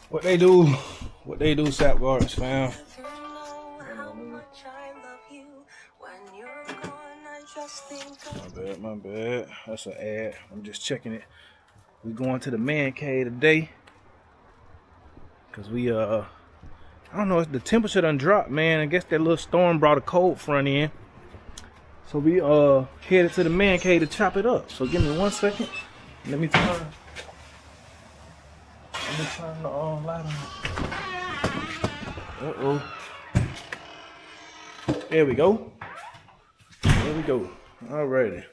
What they do, Sap Gardens, fam. My bad. That's an ad. I'm just checking it. We going to the man cave today. Cause we I don't know, the temperature done dropped, man. I guess that little storm brought a cold front in. So we headed to the man cave to chop it up. So give me 1 second. Let me turn the light on. Uh-oh. There we go. Alrighty.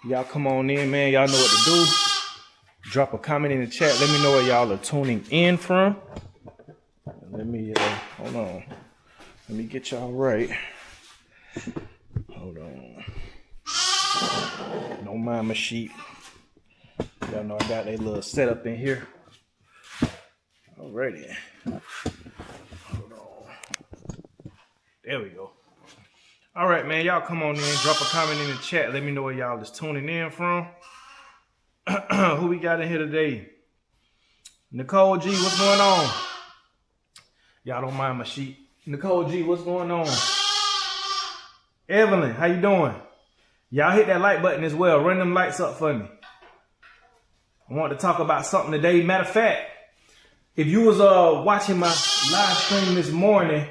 Y'all come on in, man. Y'all know what to do. Drop a comment in the chat. Let me know where y'all are tuning in from. Let me, hold on. Let me get y'all right. Hold on. Don't mind my sheep. Y'all know I got a little setup in here. Alrighty. Hold on. There we go. Alright, man. Y'all come on in. Drop a comment in the chat. Let me know where y'all is tuning in from. Who we got in here today? Nicole G, what's going on? Y'all don't mind my sheep. Nicole G, what's going on? Evelyn, how you doing? Y'all hit that like button as well. Run them lights up for me. I want to talk about something today. Matter of fact, if you was watching my live stream this morning,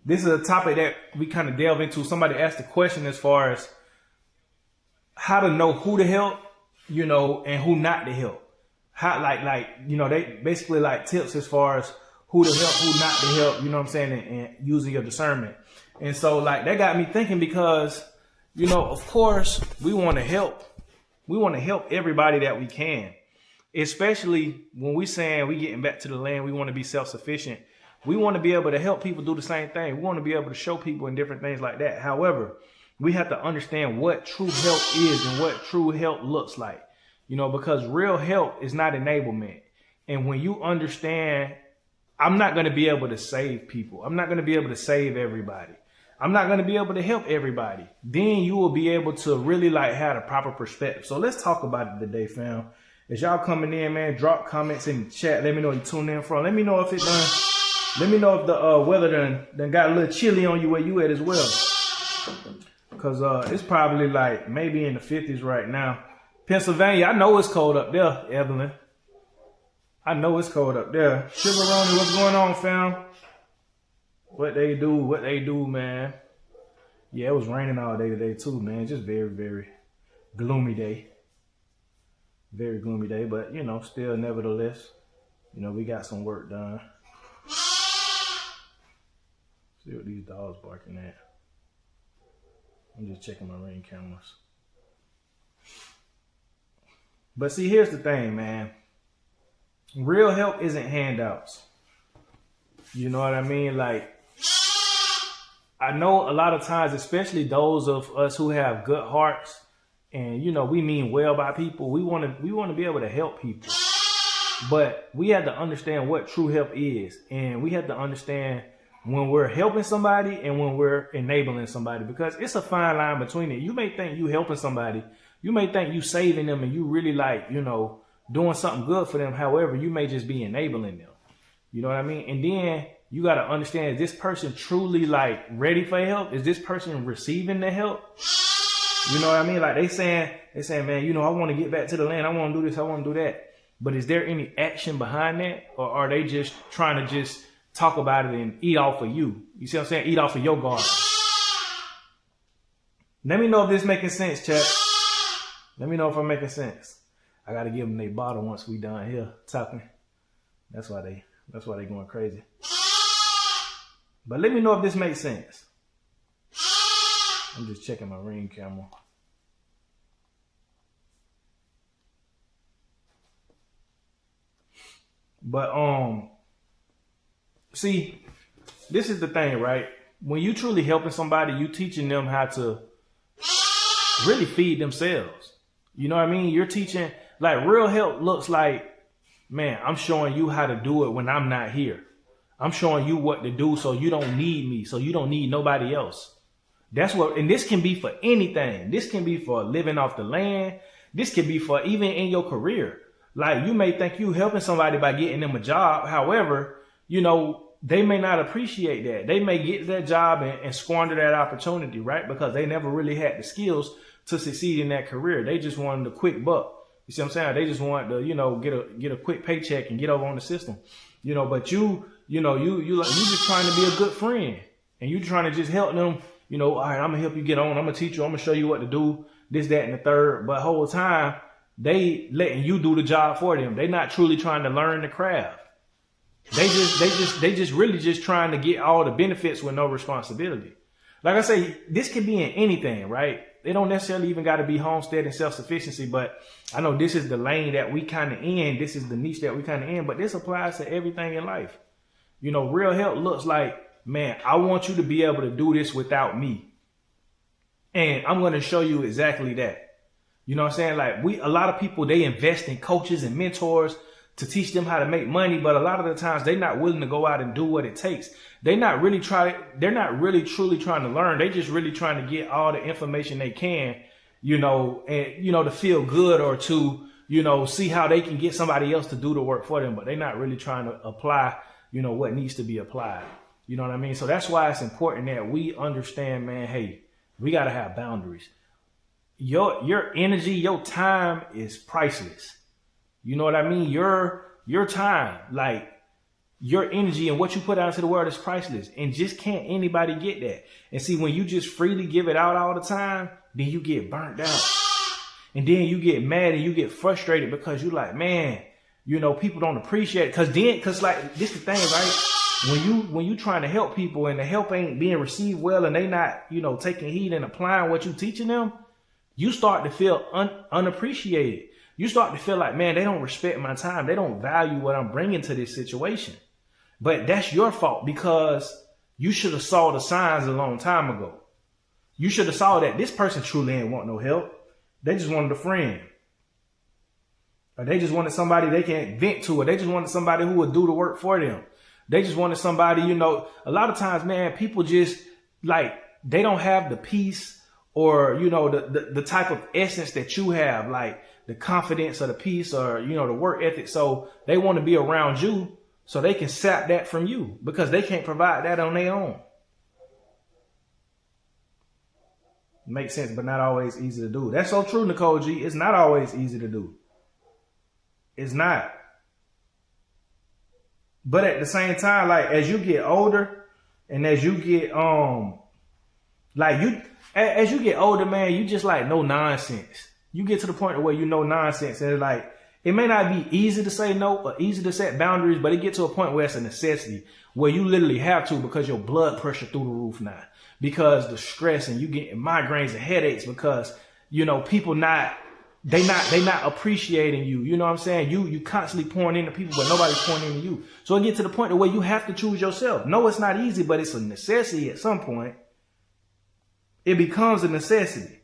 this is a topic that we kind of delve into. Somebody asked a question as far as how to know who to help, you know, and who not to help. How, like, you know, they basically like tips as far as who to help, who not to help, you know what I'm saying, and using your discernment. And so, like, that got me thinking because, you know, of course, we want to help. We want to help everybody that we can, especially when we saying we getting back to the land, we want to be self-sufficient. We want to be able to help people do the same thing. We want to be able to show people and different things like that. However, we have to understand what true help is and what true help looks like, you know, because real help is not enablement. And when you understand, I'm not going to be able to save people. I'm not going to be able to save everybody. I'm not going to be able to help everybody. Then you will be able to really like have a proper perspective. So let's talk about it today, fam. As y'all coming in, man, drop comments in the chat. Let me know where you tune in from. Let me know if it done. Let me know if the weather done got a little chilly on you where you at as well. Cause it's probably like maybe in the 50s right now. Pennsylvania, I know it's cold up there, Evelyn. I know it's cold up there. Sugaroni, what's going on, fam? What they do, man. Yeah, it was raining all day today too, man. Just very, very gloomy day. Very gloomy day, but you know, still nevertheless, you know, we got some work done. See what these dogs barking at. I'm just checking my Ring cameras. But see, here's the thing, man. Real help isn't handouts. You know what I mean? Like, I know a lot of times, especially those of us who have good hearts and, you know, we mean well by people. We want to be able to help people. But we have to understand what true help is. And we have to understand when we're helping somebody and when we're enabling somebody, because it's a fine line between it. You may think you helping somebody. You may think you saving them and you really like, you know, doing something good for them. However, you may just be enabling them. You know what I mean? And then you got to understand, is this person truly like ready for help? Is this person receiving the help? You know what I mean? Like they saying, man, you know, I want to get back to the land. I want to do this. I want to do that. But is there any action behind that? Or are they just trying to just talk about it and eat off of you? You see what I'm saying? Eat off of your garden. Let me know if this making sense, chat. Let me know if I'm making sense. I got to give them their bottle once we done here talking. That's why they going crazy. But let me know if this makes sense. I'm just checking my Ring camera. But see, this is the thing, right? When you truly helping somebody, you teaching them how to really feed themselves. You know what I mean? You're teaching, like, real help looks like, man, I'm showing you how to do it when I'm not here. I'm showing you what to do so you don't need me, so you don't need nobody else. That's what, and this can be for anything. This can be for living off the land. This can be for even in your career. Like, you may think you helping somebody by getting them a job. However, you know, they may not appreciate that. They may get that job and squander that opportunity, right? Because they never really had the skills to succeed in that career. They just wanted a quick buck. You see what I'm saying? They just want to, you know, get a quick paycheck and get over on the system. You know, but you just trying to be a good friend, and you trying to just help them. You know, all right, I'm gonna help you get on. I'm gonna teach you. I'm gonna show you what to do. This, that, and the third. But whole time they letting you do the job for them. They not truly trying to learn the craft. They just really just trying to get all the benefits with no responsibility. Like I say, this could be in anything, right? They don't necessarily even got to be homestead and self-sufficiency, but I know this is the lane that we kind of in. This is the niche that we kind of in, but this applies to everything in life. You know, real help looks like, man, I want you to be able to do this without me. And I'm going to show you exactly that. You know what I'm saying? Like, a lot of people, they invest in coaches and mentors to teach them how to make money, but a lot of the times they're not willing to go out and do what it takes. They're not really truly trying to learn. They just really trying to get all the information they can, you know, and, you know, to feel good or to, you know, see how they can get somebody else to do the work for them. But they're not really trying to apply, you know, what needs to be applied. You know what I mean? So that's why it's important that we understand, man, hey, we got to have boundaries. Your energy, your time is priceless. You know what I mean? Your time, like, your energy and what you put out into the world is priceless, and just can't anybody get that. And see, when you just freely give it out all the time, then you get burnt out, and then you get mad and you get frustrated because you like, man, you know, people don't appreciate it. Cause like, this the thing, right? When you trying to help people and the help ain't being received well, and they not, you know, taking heed and applying what you teaching them, you start to feel unappreciated. You start to feel like, man, they don't respect my time. They don't value what I'm bringing to this situation. But that's your fault, because you should have saw the signs a long time ago. You should have saw that this person truly ain't want no help. They just wanted a friend. Or they just wanted somebody they can vent to, or they just wanted somebody who would do the work for them. They just wanted somebody, you know, a lot of times, man, people just like, they don't have the peace or, you know, the type of essence that you have, like the confidence or the peace or, you know, the work ethic. So they want to be around you so they can sap that from you, because they can't provide that on their own. Makes sense, but not always easy to do. That's so true, Nicole G. It's not always easy to do. It's not. But at the same time, like, as you get older and as you get, as you get older, man, you just like no nonsense. You get to the point where you know nonsense, and it's like, it may not be easy to say no or easy to set boundaries, but it gets to a point where it's a necessity, where you literally have to, because your blood pressure through the roof now, because the stress, and you getting migraines and headaches because, you know, people they not appreciating you. You know what I'm saying? You constantly pouring into people, but nobody's pouring into you. So it gets to the point where you have to choose yourself. No, it's not easy, but it's a necessity at some point. It becomes a necessity.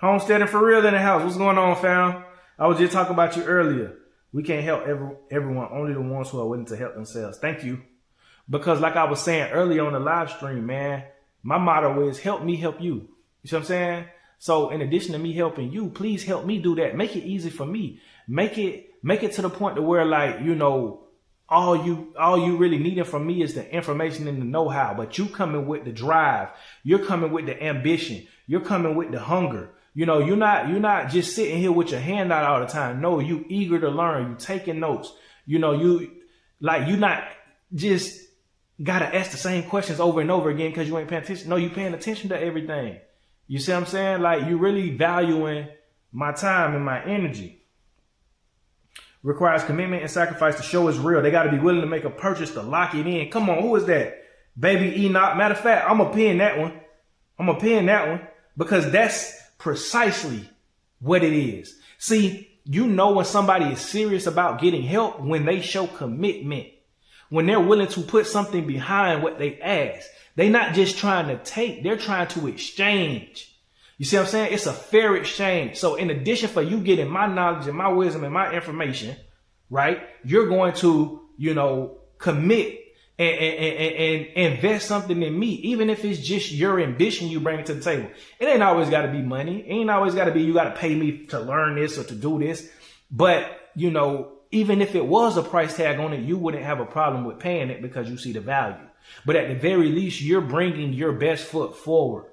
Homesteading for real in the house. What's going on, fam? I was just talking about you earlier. We can't help everyone, only the ones who are willing to help themselves. Thank you. Because like I was saying earlier on the live stream, man, my motto is help me help you. You see what I'm saying? So in addition to me helping you, please help me do that. Make it easy for me. Make it to the point to where, like, you know, all you really needing from me is the information and the know-how. But you coming with the drive. You're coming with the ambition. You're coming with the hunger. You know, you're not just sitting here with your hand out all the time. No, you eager to learn. You taking notes. You know, you not just gotta ask the same questions over and over again because you ain't paying attention. No, you paying attention to everything. You see what I'm saying? Like, you really valuing my time and my energy. Requires commitment and sacrifice to show it's real. They got to be willing to make a purchase to lock it in. Come on, who is that? Baby Enoch. Matter of fact, I'm going to pin that one. Because that's precisely what it is. See, you know when somebody is serious about getting help when they show commitment. When they're willing to put something behind what they ask. They're not just trying to take, they're trying to exchange. You see what I'm saying? It's a fair exchange. So in addition for you getting my knowledge and my wisdom and my information, right, you're going to, you know, commit and invest something in me, even if it's just your ambition you bring to the table. It ain't always got to be money. It ain't always got to be you got to pay me to learn this or to do this. But, you know, even if it was a price tag on it, you wouldn't have a problem with paying it because you see the value. But at the very least, you're bringing your best foot forward.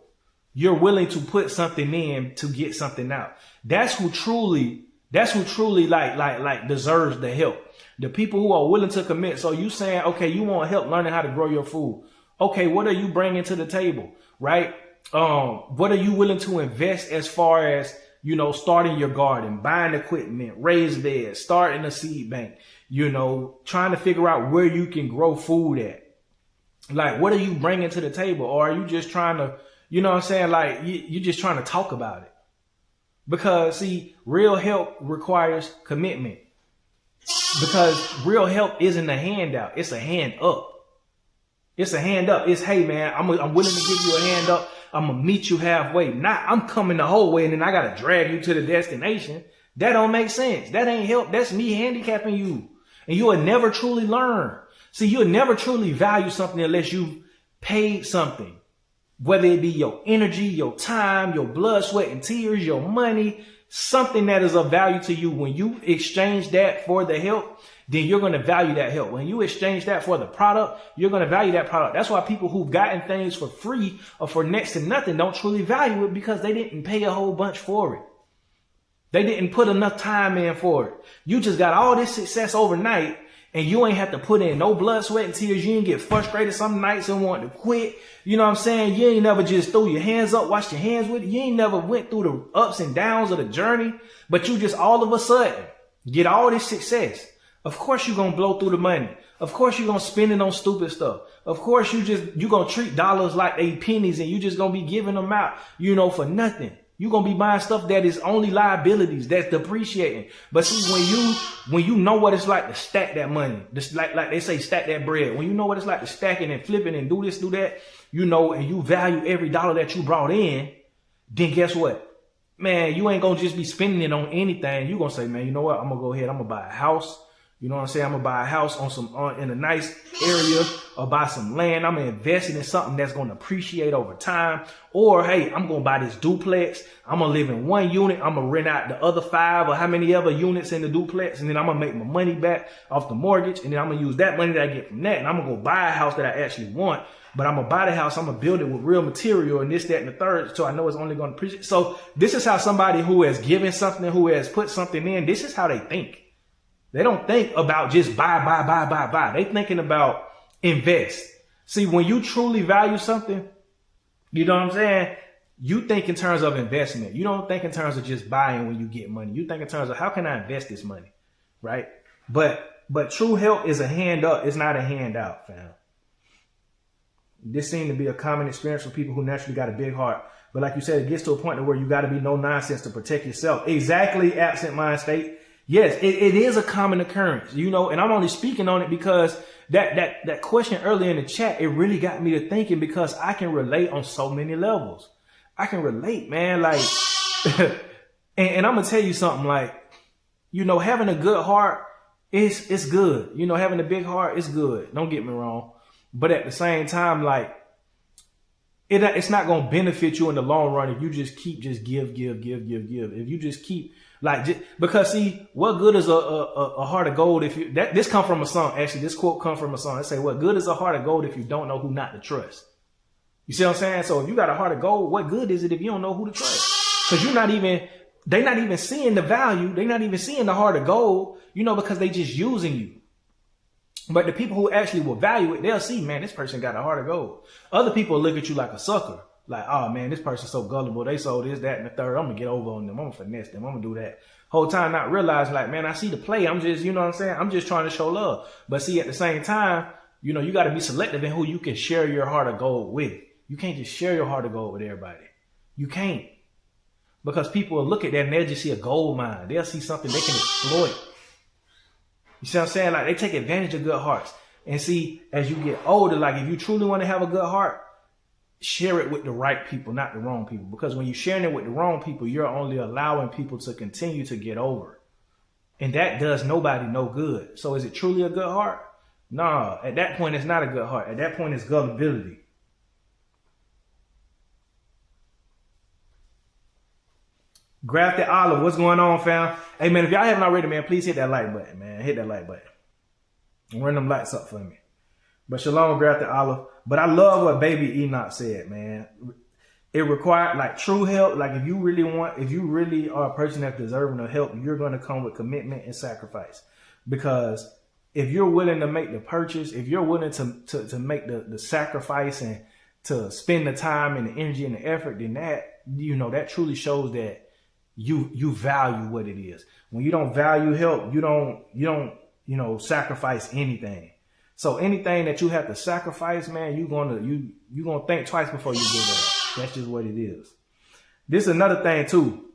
You're willing to put something in to get something out. That's who truly like deserves the help. The people who are willing to commit. So you saying, okay, you want help learning how to grow your food. Okay, what are you bringing to the table, right? What are you willing to invest as far as, you know, starting your garden, buying equipment, raised beds, starting a seed bank, you know, trying to figure out where you can grow food at. Like, what are you bringing to the table? Or are you just trying to, you know what I'm saying? Like, you're just trying to talk about it. Because, see, real help requires commitment. Because real help isn't a handout. It's a hand up. It's a hand up. It's, hey, man, I'm willing to give you a hand up. I'm going to meet you halfway. Not I'm coming the whole way and then I got to drag you to the destination. That don't make sense. That ain't help. That's me handicapping you. And you will never truly learn. See, you'll never truly value something unless you paid something. Whether it be your energy, your time, your blood, sweat, and tears, your money, something that is of value to you. When you exchange that for the help, then you're going to value that help. When you exchange that for the product, you're going to value that product. That's why people who've gotten things for free or for next to nothing don't truly value it, because they didn't pay a whole bunch for it. They didn't put enough time in for it. You just got all this success overnight, and you ain't have to put in no blood, sweat, and tears. You ain't get frustrated some nights and want to quit. You know what I'm saying? You ain't never just threw your hands up, washed your hands with it. You ain't never went through the ups and downs of the journey, but you just all of a sudden get all this success. Of course you're going to blow through the money. Of course you're going to spend it on stupid stuff. Of course you're going to treat dollars like they pennies, and you just going to be giving them out, you know, for nothing. You're going to be buying stuff that is only liabilities, that's depreciating. But see, when you know what it's like to stack that money, just like they say, stack that bread. When you know what it's like to stack it and flip it and do this, do that, you know, and you value every dollar that you brought in, then guess what? Man, you ain't going to just be spending it on anything. You're going to say, man, you know what? I'm going to go ahead. I'm going to buy a house. You know what I'm saying? I'm going to buy a house in a nice area, or buy some land. I'm going to invest it in something that's going to appreciate over time. Or, hey, I'm going to buy this duplex. I'm going to live in one unit. I'm going to rent out the other 5 or how many other units in the duplex. And then I'm going to make my money back off the mortgage. And then I'm going to use that money that I get from that. And I'm going to go buy a house that I actually want. But I'm going to buy the house. I'm going to build it with real material and this, that, and the third. So I know it's only going to appreciate. So this is how somebody who has given something, who has put something in, this is how they think. They don't think about just buy. They thinking about invest. See, when you truly value something, you know what I'm saying? You think in terms of investment. You don't think in terms of just buying when you get money. You think in terms of how can I invest this money, right? But true help is a hand up. It's not a handout, fam. This seems to be a common experience for people who naturally got a big heart. But like you said, it gets to a point where you got to be no nonsense to protect yourself. Exactly, absent mind state. Yes, it is a common occurrence, you know, and I'm only speaking on it because that question earlier in the chat, it really got me to thinking, because I can relate on so many levels. I can relate, man, like, and I'm going to tell you something, like, you know, having a good heart it's good. You know, having a big heart is good. Don't get me wrong. But at the same time, like, it's not going to benefit you in the long run if you just keep give. If you just keep because see, what good is a heart of gold if you, this come from a song. Actually, this quote come from a song. It say, what good is a heart of gold if you don't know who not to trust? You see what I'm saying? So if you got a heart of gold, what good is it if you don't know who to trust? Because they're not even seeing the value. They're not even seeing the heart of gold, you know, because they just using you. But the people who actually will value it, they'll see, man, this person got a heart of gold. Other people look at you like a sucker. Like, oh, man, this person's so gullible. They sold this, that, and the third. I'm going to get over on them. I'm going to finesse them. I'm going to do that. Whole time not realizing, like, man, I see the play. I'm just, you know what I'm saying? I'm just trying to show love. But see, at the same time, you know, you got to be selective in who you can share your heart of gold with. You can't just share your heart of gold with everybody. You can't. Because people will look at that and they'll just see a gold mine. They'll see something they can exploit. You see what I'm saying? Like, they take advantage of good hearts. And see, as you get older, like, if you truly want to have a good heart, share it with the right people, not the wrong people. Because when you're sharing it with the wrong people, you're only allowing people to continue to get over. And that does nobody no good. So is it truly a good heart? No, at that point, it's not a good heart. At that point, it's gullibility. Grafted Olive, what's going on, fam? Hey, man, if y'all haven't already, man, please hit that like button, man. Hit that like button. Run them lights up for me. But shalom, Grafted Olive. But I love what Baby Enoch said, man. It required, like, true help. Like, if you really are a person that's deserving of help, you're going to come with commitment and sacrifice. Because if you're willing to make the purchase, if you're willing to make the sacrifice and to spend the time and the energy and the effort, then that, that truly shows that you value what it is. When you don't value help, you don't sacrifice anything. So anything that you have to sacrifice, man, you're gonna think twice before you do that. That's just what it is. This is another thing too,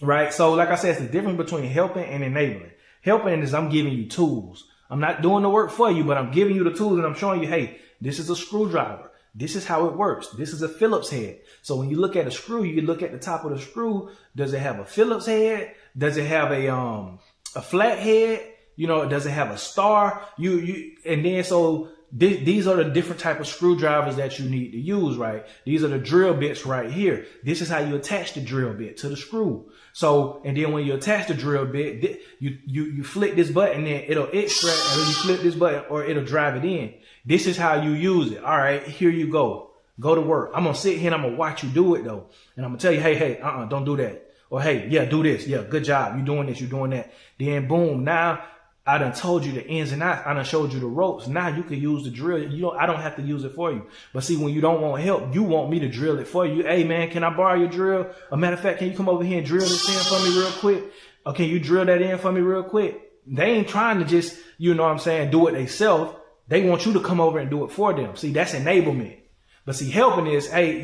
right? So like I said, it's the difference between helping and enabling. Helping is I'm giving you tools. I'm not doing the work for you, but I'm giving you the tools and I'm showing you, hey, this is a screwdriver. This is how it works. This is a Phillips head. So when you look at a screw, you can look at the top of the screw. Does it have a Phillips head? Does it have a flat head? Does it have a star? And then so these are the different type of screwdrivers that you need to use, right? These are the drill bits right here. This is how you attach the drill bit to the screw. So, and then when you attach the drill bit, you flick this button, then it'll extract, and then you flip this button, or it'll drive it in. This is how you use it. All right, here you go. Go to work. I'm gonna sit here and I'm gonna watch you do it though, and I'm gonna tell you, hey, don't do that, or hey, yeah, do this, yeah, good job, you doing this, you doing that. Then boom, now I done told you the ins and outs. I done showed you the ropes. Now you can use the drill. I don't have to use it for you. But see, when you don't want help, you want me to drill it for you. Hey man, can I borrow your drill? A matter of fact, can you come over here and drill this in for me real quick? Or can you drill that in for me real quick? They ain't trying to just, do it themselves. They want you to come over and do it for them. See, that's enablement. But see, helping is, hey,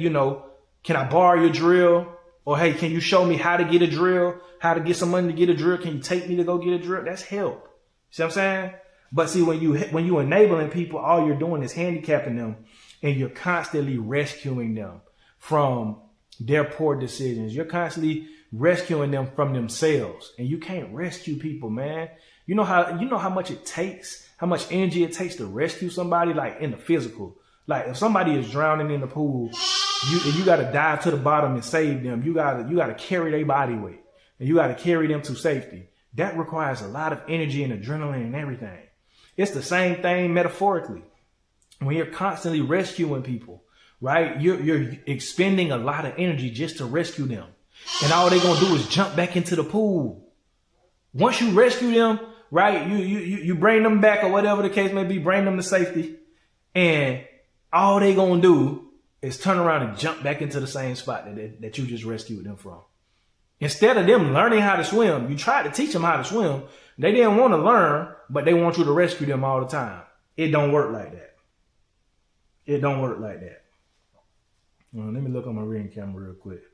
can I borrow your drill? Or hey, can you show me how to get a drill? How to get some money to get a drill? Can you take me to go get a drill? That's help. See what I'm saying? But see, when you enabling people, all you're doing is handicapping them, and you're constantly rescuing them from their poor decisions. You're constantly rescuing them from themselves, and you can't rescue people, man. You know how much it takes, how much energy it takes to rescue somebody, like in the physical. Like if somebody is drowning in the pool, you got to dive to the bottom and save them. You got to carry their body weight, and you got to carry them to safety. That requires a lot of energy and adrenaline and everything. It's the same thing metaphorically. When you're constantly rescuing people, right? You're expending a lot of energy just to rescue them. And all they're going to do is jump back into the pool. Once you rescue them, right? You bring them back, or whatever the case may be, bring them to safety. And all they're going to do is turn around and jump back into the same spot that you just rescued them from. Instead of them learning how to swim, you tried to teach them how to swim. They didn't want to learn, but they want you to rescue them all the time. It don't work like that. It don't work like that. Let me look on my reading camera real quick.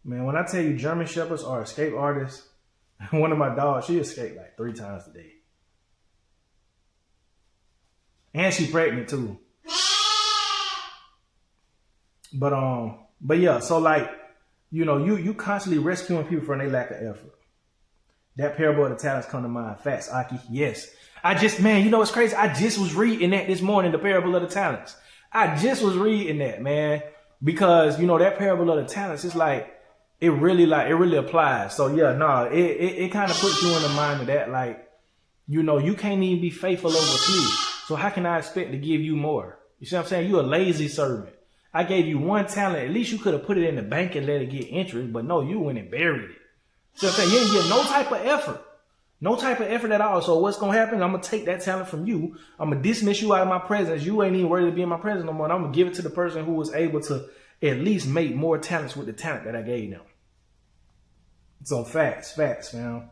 Man, when I tell you German Shepherds are escape artists, one of my dogs, she escaped like 3 times a day. And she pregnant too. But yeah, so like, you constantly rescuing people from their lack of effort. That parable of the talents come to mind. Facts, Aki. Yes. It's crazy. I just was reading that this morning, the parable of the talents. I just was reading that, man, because, that parable of the talents is like, it really applies. So yeah, it kind of puts you in the mind of that. Like, you can't even be faithful over few. So how can I expect to give you more? You see what I'm saying? You a lazy servant. I gave you 1 talent. At least you could have put it in the bank and let it get interest. But no, you went and buried it. So I'm saying you didn't get no type of effort. No type of effort at all. So what's going to happen? I'm going to take that talent from you. I'm going to dismiss you out of my presence. You ain't even worthy to be in my presence no more. And I'm going to give it to the person who was able to at least make more talents with the talent that I gave them. So facts, man.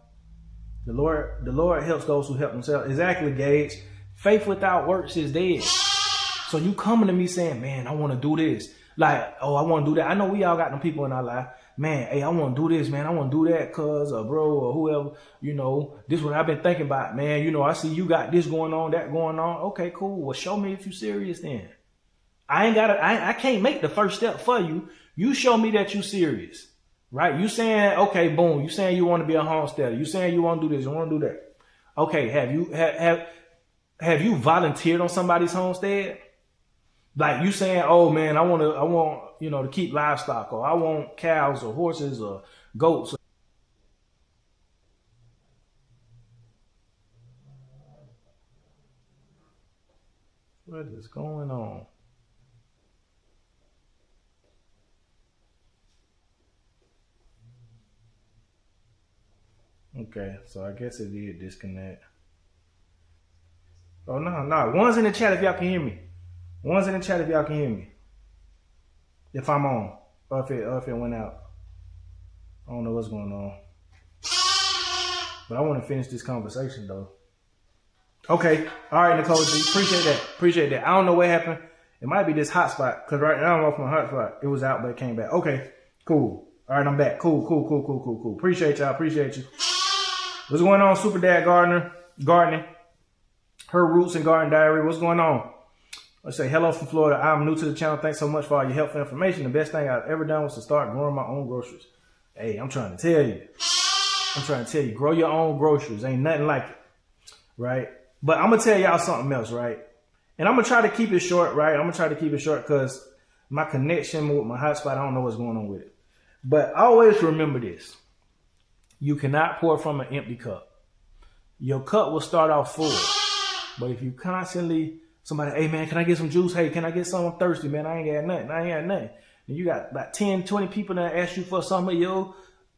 The Lord helps those who help themselves. Exactly, Gage. Faith without works is dead. So you coming to me saying, man, I want to do this. Like, oh, I want to do that. I know we all got them people in our life. Man, hey, I want to do this, man. I want to do that, cuz, or bro, or whoever, this is what I've been thinking about, man. I see you got this going on, that going on. Okay, cool. Well, show me if you serious then. I can't make the first step for you. You show me that you serious. right? You saying, okay, boom, you saying you want to be a homesteader. You saying you want to do this, you want to do that. Okay, have you volunteered on somebody's homestead? Like you saying, oh man, I want, to keep livestock, or I want cows or horses or goats. What is going on? Okay, so I guess it did disconnect. Oh no. One's in the chat if y'all can hear me. One's in the chat if y'all can hear me. If I'm on. Or if it went out. I don't know what's going on. But I want to finish this conversation though. Okay. All right, Nicole G. Appreciate that. I don't know what happened. It might be this hotspot. Because right now I'm off my hotspot. It was out, but it came back. Okay. Cool. All right, I'm back. Cool. Appreciate y'all. Appreciate you. What's going on, Super Dad Gardening? Her Roots and Garden Diary. What's going on? Let's say hello from Florida. I'm new to the channel. Thanks so much for all your helpful information. The best thing I've ever done was to start growing my own groceries. Hey, I'm trying to tell you. Grow your own groceries. Ain't nothing like it. Right? But I'm going to tell y'all something else, right? And I'm going to try to keep it short, right? I'm going to try to keep it short because my connection with my hotspot, I don't know what's going on with it. But always remember this. You cannot pour from an empty cup. Your cup will start off full. But if you constantly, somebody, hey man, can I get some juice? Hey, can I get some? I'm thirsty, man. I ain't got nothing. And you got about 10, 20 people that ask you for some of your,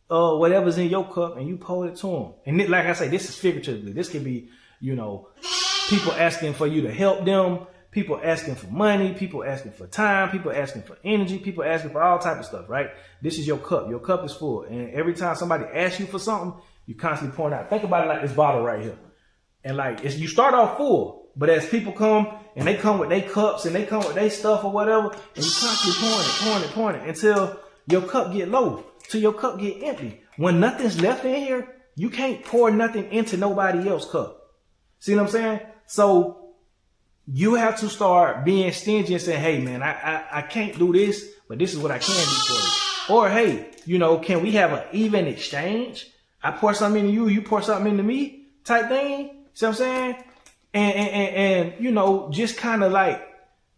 whatever's in your cup, and you pour it to them. And like I say, this is figuratively. This can be, people asking for you to help them, people asking for money, people asking for time, people asking for energy, people asking for all type of stuff, right? This is your cup. Your cup is full. And every time somebody asks you for something, you constantly pouring out. Think about it like this bottle right here. And you start off full, but as people come and they come with their cups and they come with their stuff or whatever, and you constantly pouring it until your cup get low, till your cup get empty. When nothing's left in here, you can't pour nothing into nobody else's cup. See what I'm saying? So you have to start being stingy and saying, hey man, I can't do this, but this is what I can do for you. Or hey, can we have an even exchange? I pour something into you, you pour something into me type thing. See what I'm saying? And just kind of like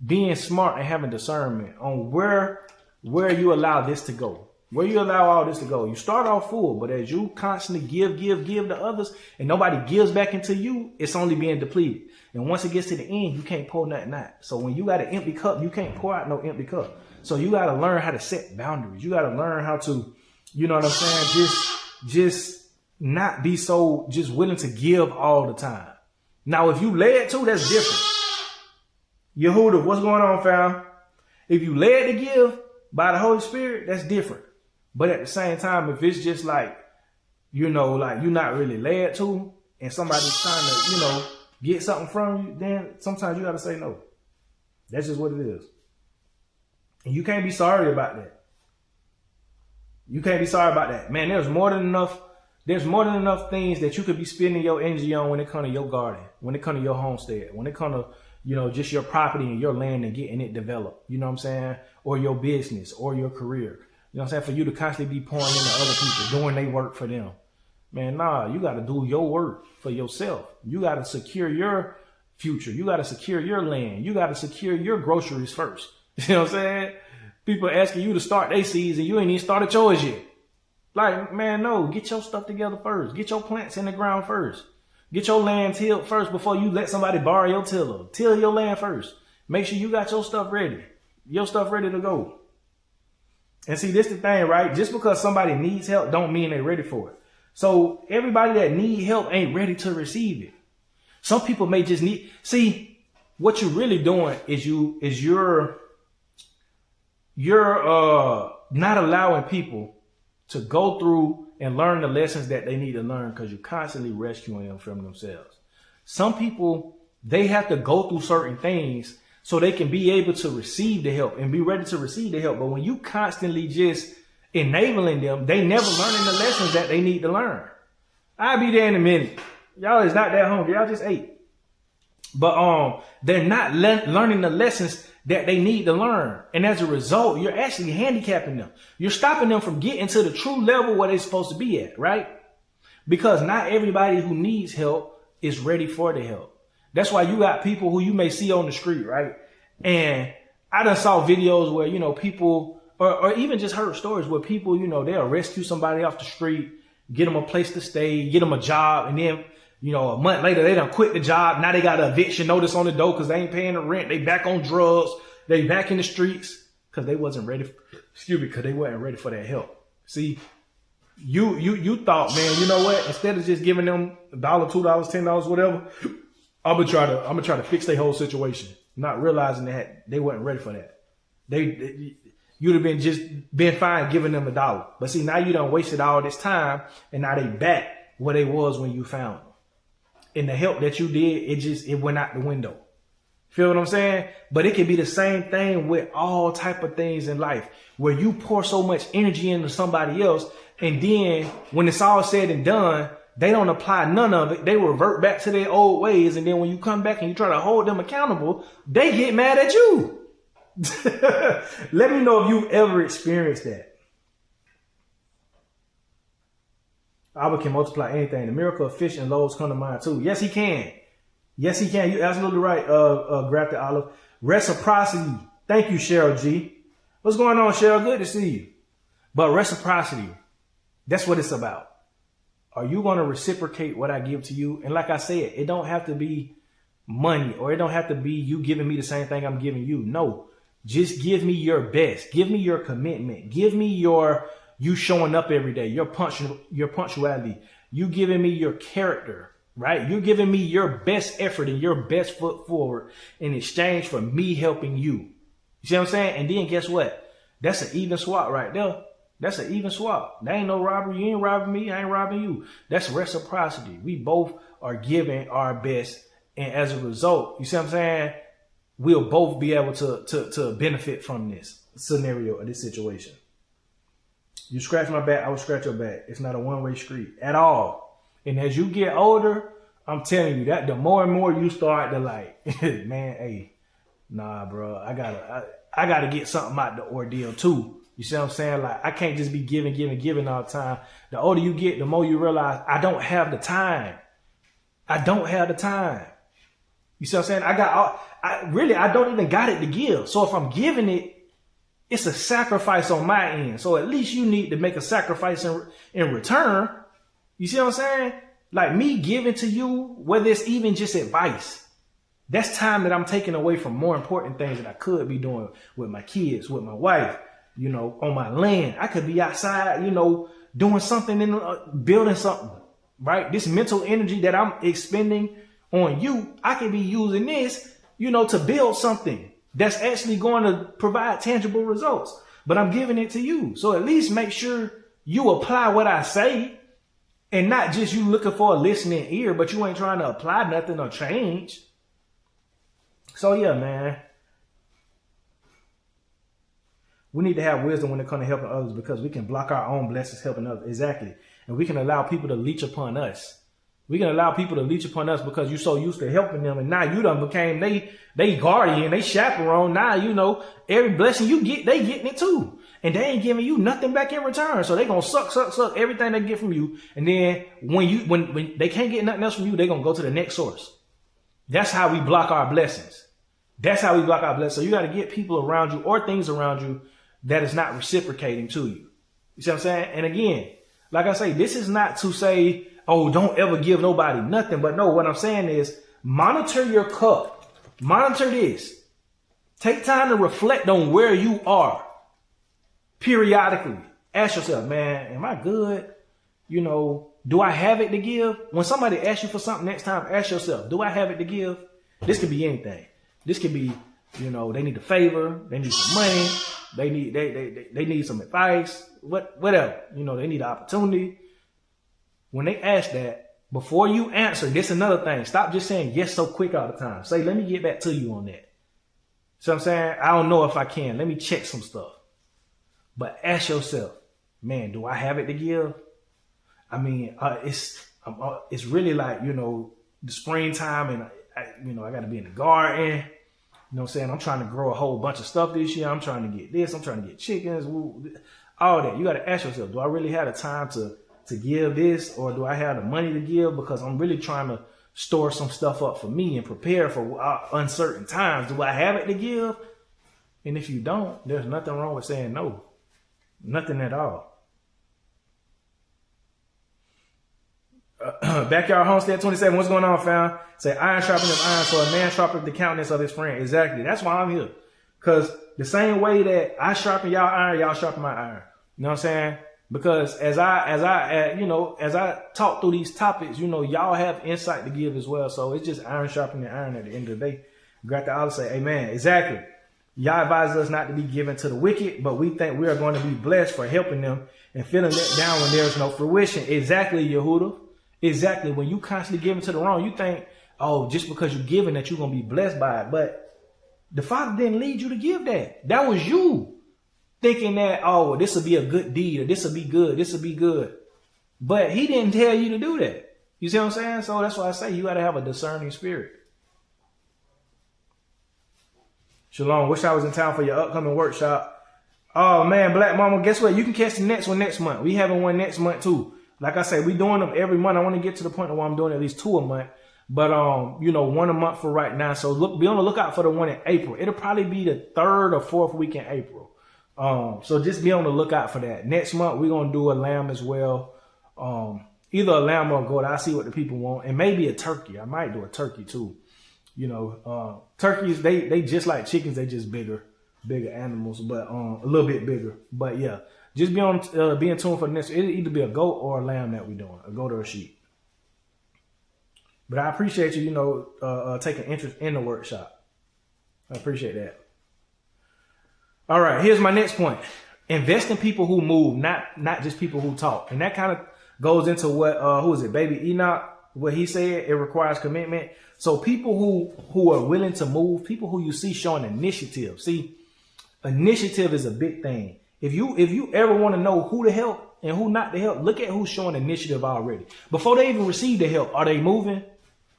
being smart and having discernment on where you allow this to go. Where you allow all this to go. You start off full, but as you constantly give to others and nobody gives back into you, it's only being depleted. And once it gets to the end, you can't pour nothing out. So when you got an empty cup, you can't pour out no empty cup. So you got to learn how to set boundaries. You got to learn how to, you know what I'm saying? Just not be so just willing to give all the time. Now, if you led to, that's different. Yehuda, what's going on, fam? If you led to give by the Holy Spirit, that's different. But at the same time, if it's just like you're not really led to, and somebody's trying to, get something from you, then sometimes you got to say no. That's just what it is. And you can't be sorry about that. You can't be sorry about that. Man, there's more than enough things that you could be spending your energy on when it comes to your garden, when it comes to your homestead, when it comes to, just your property and your land and getting it developed, you know what I'm saying? Or your business or your career. You know what I'm saying? For you to constantly be pouring into other people, doing their work for them. Man, nah, you got to do your work for yourself. You got to secure your future. You got to secure your land. You got to secure your groceries first. You know what I'm saying? People asking you to start their seeds and you ain't even started yours yet. Like, man, no, get your stuff together first. Get your plants in the ground first. Get your land tilled first before you let somebody borrow your tiller. Till your land first. Make sure you got your stuff ready. Your stuff ready to go. And see, this the thing, right? Just because somebody needs help don't mean they're ready for it. So everybody that need help ain't ready to receive it. Some people may just need, see, what you're really doing is you're not allowing people to go through and learn the lessons that they need to learn because you're constantly rescuing them from themselves. Some people, they have to go through certain things so they can be able to receive the help and be ready to receive the help. But when you constantly just enabling them, they never learning the lessons that they need to learn. I'll be there in a minute. Y'all is not that hungry. Y'all just ate. But they're not learning the lessons that they need to learn. And as a result, you're actually handicapping them. You're stopping them from getting to the true level where they're supposed to be at, right? Because not everybody who needs help is ready for the help. That's why you got people who you may see on the street, right? And I done saw videos where, you know, people, or even just heard stories where people, you know, they'll rescue somebody off the street, get them a place to stay, get them a job, and then, you know, a month later, they done quit the job. Now they got an eviction notice on the door because they ain't paying the rent. They back on drugs. They back in the streets because they wasn't ready. Because they wasn't ready for that help. See, you thought, man, you know what? Instead of just giving them $1, $2, $10, whatever, I'm gonna try to fix their whole situation, not realizing that they wasn't ready for that. You'd have been fine giving them $1. But see, now you done wasted all this time, and now they back where they was when you found them. And the help that you did, it went out the window. Feel what I'm saying? But it can be the same thing with all type of things in life, where you pour so much energy into somebody else, and then when it's all said and done, they don't apply none of it. They revert back to their old ways. And then when you come back and you try to hold them accountable, they get mad at you. Let me know if you've ever experienced that. Abba can multiply anything. The miracle of fish and loaves come to mind too. Yes, he can. Yes, he can. You're absolutely right, Grafted Olive. Reciprocity. Thank you, Cheryl G. What's going on, Cheryl? Good to see you. But reciprocity, that's what it's about. Are you going to reciprocate what I give to you? And like I said, it don't have to be money, or it don't have to be you giving me the same thing I'm giving you. No, just give me your best. Give me your commitment. Give me you showing up every day, your punctuality, you giving me your character, right? You're giving me your best effort and your best foot forward in exchange for me helping you. You see what I'm saying? And then guess what? That's an even swap right there. That's an even swap. There ain't no robbery. You ain't robbing me. I ain't robbing you. That's reciprocity. We both are giving our best. And as a result, you see what I'm saying? We'll both be able to benefit from this scenario or this situation. You scratch my back, I will scratch your back. It's not a one-way street at all. And as you get older, I'm telling you that the more and more you start to like, man, hey, nah, bro, I gotta get something out the ordeal too. You see what I'm saying? Like, I can't just be giving all the time. The older you get, the more you realize I don't have the time. I don't have the time. You see what I'm saying? I don't even got it to give. So if I'm giving it, it's a sacrifice on my end. So at least you need to make a sacrifice in return. You see what I'm saying? Like me giving to you, whether it's even just advice, that's time that I'm taking away from more important things that I could be doing with my kids, with my wife, you know, on my land. I could be outside, you know, doing something, building something, right? This mental energy that I'm expending on you, I could be using this, you know, to build something that's actually going to provide tangible results. But I'm giving it to you. So at least make sure you apply what I say, and not just you looking for a listening ear, but you ain't trying to apply nothing or change. So yeah, man. We need to have wisdom when it comes to helping others, because we can block our own blessings helping others. Exactly. And we can allow people to leech upon us. We can allow people to leech upon us because you're so used to helping them, and now you done became they guardian, they chaperone. Now, you know, every blessing you get, they getting it too. And they ain't giving you nothing back in return. So they gonna suck everything they get from you. And then when they can't get nothing else from you, they gonna go to the next source. That's how we block our blessings. That's how we block our blessings. So you got to get people around you or things around you that is not reciprocating to you. You see what I'm saying? And again, like I say, this is not to say, oh, don't ever give nobody nothing. But no, what I'm saying is monitor your cup. Monitor this. Take time to reflect on where you are periodically. Ask yourself, man, am I good? You know, do I have it to give? When somebody asks you for something next time, ask yourself, do I have it to give? This could be anything. This could be, you know, they need a favor. They need some money. They need some advice. Whatever. You know, they need an opportunity. When they ask that, before you answer, this is another thing. Stop just saying yes so quick all the time. Say, let me get back to you on that. So I'm saying, I don't know if I can. Let me check some stuff. But ask yourself, man, do I have it to give? I mean, it's really like, you know, the springtime, and I got to be in the garden. You know what I'm saying? I'm trying to grow a whole bunch of stuff this year. I'm trying to get this. I'm trying to get chickens. All that. You got to ask yourself, do I really have the time to give this, or do I have the money to give? Because I'm really trying to store some stuff up for me and prepare for uncertain times. Do I have it to give? And if you don't, there's nothing wrong with saying no. Nothing at all. Backyard Homestead 27. What's going on, fam? Say iron sharpeneth iron, so a man sharpeneth the countenance of his friend. Exactly. That's why I'm here. Because the same way that I sharpen y'all iron, y'all sharpen my iron. You know what I'm saying? Because as I talk through these topics, y'all have insight to give as well. So it's just iron sharpening iron at the end of the day. Got to all say amen. Exactly. Y'all advise us not to be given to the wicked, but we think we are going to be blessed for helping them and feeling let down when there's no fruition. Exactly, Yehuda. Exactly. When you constantly giving to the wrong, you think, oh, just because you're giving that you're going to be blessed by it. But the Father didn't lead you to give that. That was you thinking that, oh, this will be a good deed, or this will be good, this will be good. But he didn't tell you to do that. You see what I'm saying? So that's why I say you got to have a discerning spirit. Shalom. Wish I was in town for your upcoming workshop. Oh, man, Black Mama, guess what? You can catch the next one next month. We having one next month, too. Like I say, we doing them every month. I want to get to the point where I'm doing at least 2 a month. But, one a month for right now. So be on the lookout for the one in April. It'll probably be the 3rd or 4th week in April. So just be on the lookout for that. Next month, we're going to do a lamb as well. Either a lamb or a goat. I'll see what the people want. And maybe a turkey. I might do a turkey too. Turkeys, they just like chickens. They just bigger animals, but a little bit bigger. But yeah, just be in tune for the next. It'll either be a goat or a lamb that we're doing, a goat or a sheep. But I appreciate you, taking interest in the workshop. I appreciate that. All right, here's my next point. Invest in people who move, not just people who talk. And that kind of goes into what, who is it, Baby Enoch, what he said, it requires commitment. So people who are willing to move, people who you see showing initiative. See, initiative is a big thing. If you ever want to know who to help and who not to help, look at who's showing initiative already. Before they even receive the help, are they moving?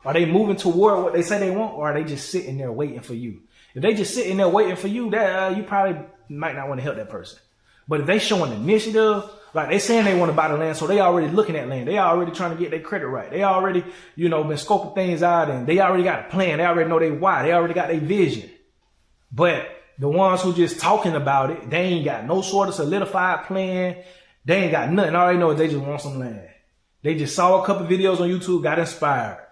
Are they moving toward what they say they want, or are they just sitting there waiting for you? If they just sitting there waiting for you, that you probably might not want to help that person. But if they showing initiative, like they saying they want to buy the land, so they already looking at land. They already trying to get their credit right. They already, been scoping things out, and they already got a plan. They already know their why. They already got their vision. But the ones who just talking about it, they ain't got no sort of solidified plan. They ain't got nothing. All they know is they just want some land. They just saw a couple videos on YouTube, got inspired.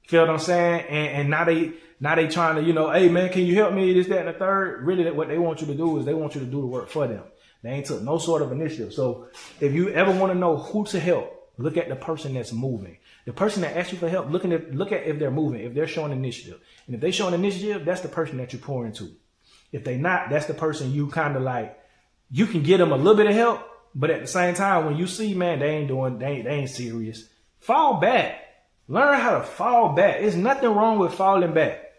Feel what I'm saying? And now they trying to, hey man, can you help me? This, that, and the third. Really, what they want you to do is they want you to do the work for them. They ain't took no sort of initiative. So if you ever want to know who to help, look at the person that's moving. The person that asks you for help, look at if they're moving, if they're showing initiative. And if they showing initiative, that's the person that you pour into. If they not, that's the person you kind of like, you can get them a little bit of help, but at the same time, when you see, man, they ain't serious, fall back. Learn how to fall back. There's nothing wrong with falling back.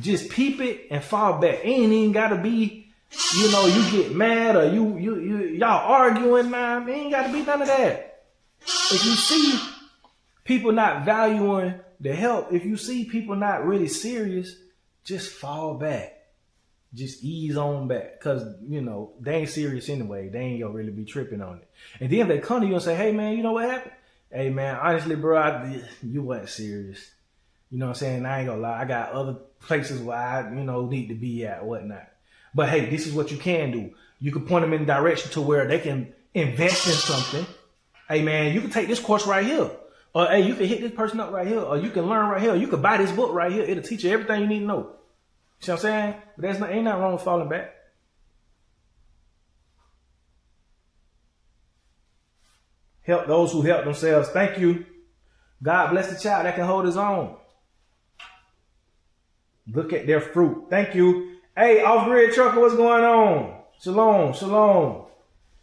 Just peep it and fall back. It ain't even gotta be, you get mad or y'all arguing, man. It ain't gotta be none of that. If you see people not valuing the help, if you see people not really serious, just fall back. Just ease on back. Cause, they ain't serious anyway. They ain't gonna really be tripping on it. And then if they come to you and say, hey man, you know what happened? Hey man, honestly, bro, you wasn't serious. You know what I'm saying? I ain't gonna lie. I got other places where I, need to be at, whatnot. But hey, this is what you can do. You can point them in the direction to where they can invest in something. Hey man, you can take this course right here. Or hey, you can hit this person up right here. Or you can learn right here. You can buy this book right here. It'll teach you everything you need to know. See what I'm saying? But ain't nothing wrong with falling back. Help those who help themselves. Thank you. God bless the child that can hold his own. Look at their fruit. Thank you. Hey, off-grid trucker, what's going on? Shalom, shalom.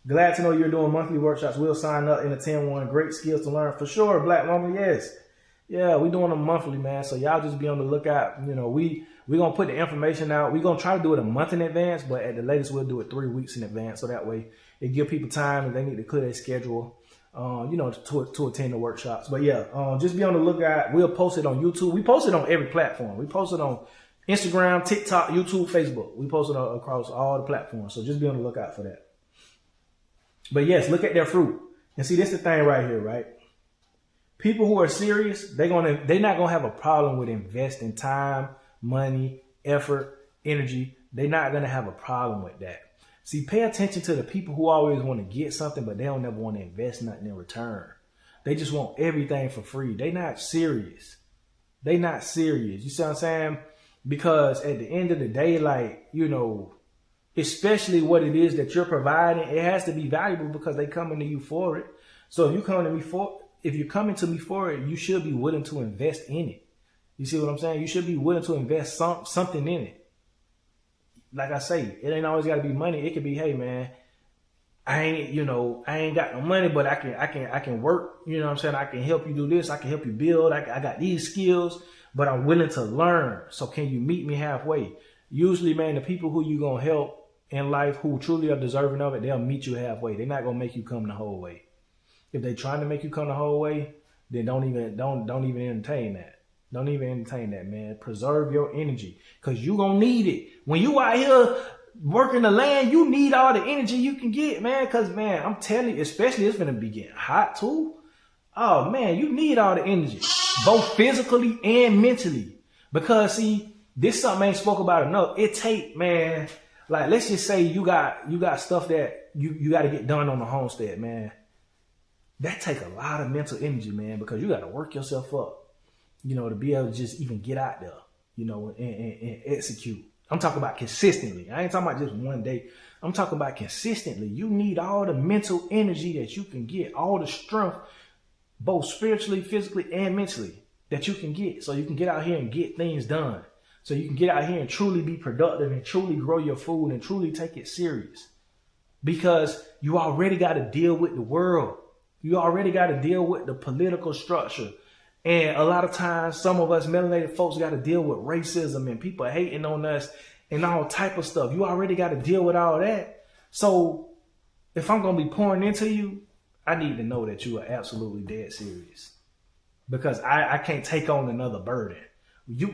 Glad to know you're doing monthly workshops. We'll sign up and attend one. Great skills to learn for sure, Black Mama. Yes. Yeah, we doing them monthly, man. So y'all just be on the lookout. We're going to put the information out. We're going to try to do it a month in advance, but at the latest, we'll do it 3 weeks in advance. So that way it give people time if they need to clear their schedule. To attend the workshops. But yeah, just be on the lookout. We'll post it on YouTube. We post it on every platform. We post it on Instagram, TikTok, YouTube, Facebook. We post it across all the platforms. So just be on the lookout for that. But yes, look at their fruit. And see, this is the thing right here, right? People who are serious, they're not gonna have a problem with investing time, money, effort, energy. They're not gonna have a problem with that. See, pay attention to the people who always want to get something, but they don't never want to invest nothing in return. They just want everything for free. They not serious. They not serious. You see what I'm saying? Because at the end of the day, like, you know, especially what it is that you're providing, it has to be valuable because they coming to you for it. So if you're coming to me for it, you should be willing to invest in it. You see what I'm saying? You should be willing to invest something in it. Like I say, it ain't always got to be money. It could be, hey man, I ain't got no money, but I can work. You know what I'm saying? I can help you do this. I can help you build. I got these skills, but I'm willing to learn. So can you meet me halfway? Usually, man, the people who you gonna help in life who truly are deserving of it, they'll meet you halfway. They're not gonna make you come the whole way. If they trying to make you come the whole way, then don't even entertain that. Don't even entertain that, man. Preserve your energy because you gonna need it. When you out here working the land, you need all the energy you can get, man. Because, man, I'm telling you, especially it's gonna be getting hot too. Oh, man, you need all the energy, both physically and mentally. Because, see, this something I ain't spoke about enough. It take, man, like, let's just say you got stuff that you got to get done on the homestead, man. That take a lot of mental energy, man, because you got to work yourself up. You know, to be able to just even get out there, you know, and execute. I'm talking about consistently. I ain't talking about just one day. I'm talking about consistently. You need all the mental energy that you can get, all the strength, both spiritually, physically, and mentally that you can get. So you can get out here and get things done. So you can get out here and truly be productive and truly grow your food and truly take it serious. Because you already got to deal with the world. You already got to deal with the political structure. And a lot of times, some of us melanated folks got to deal with racism and people hating on us and all type of stuff. You already got to deal with all that. So if I'm going to be pouring into you, I need to know that you are absolutely dead serious. Because I can't take on another burden.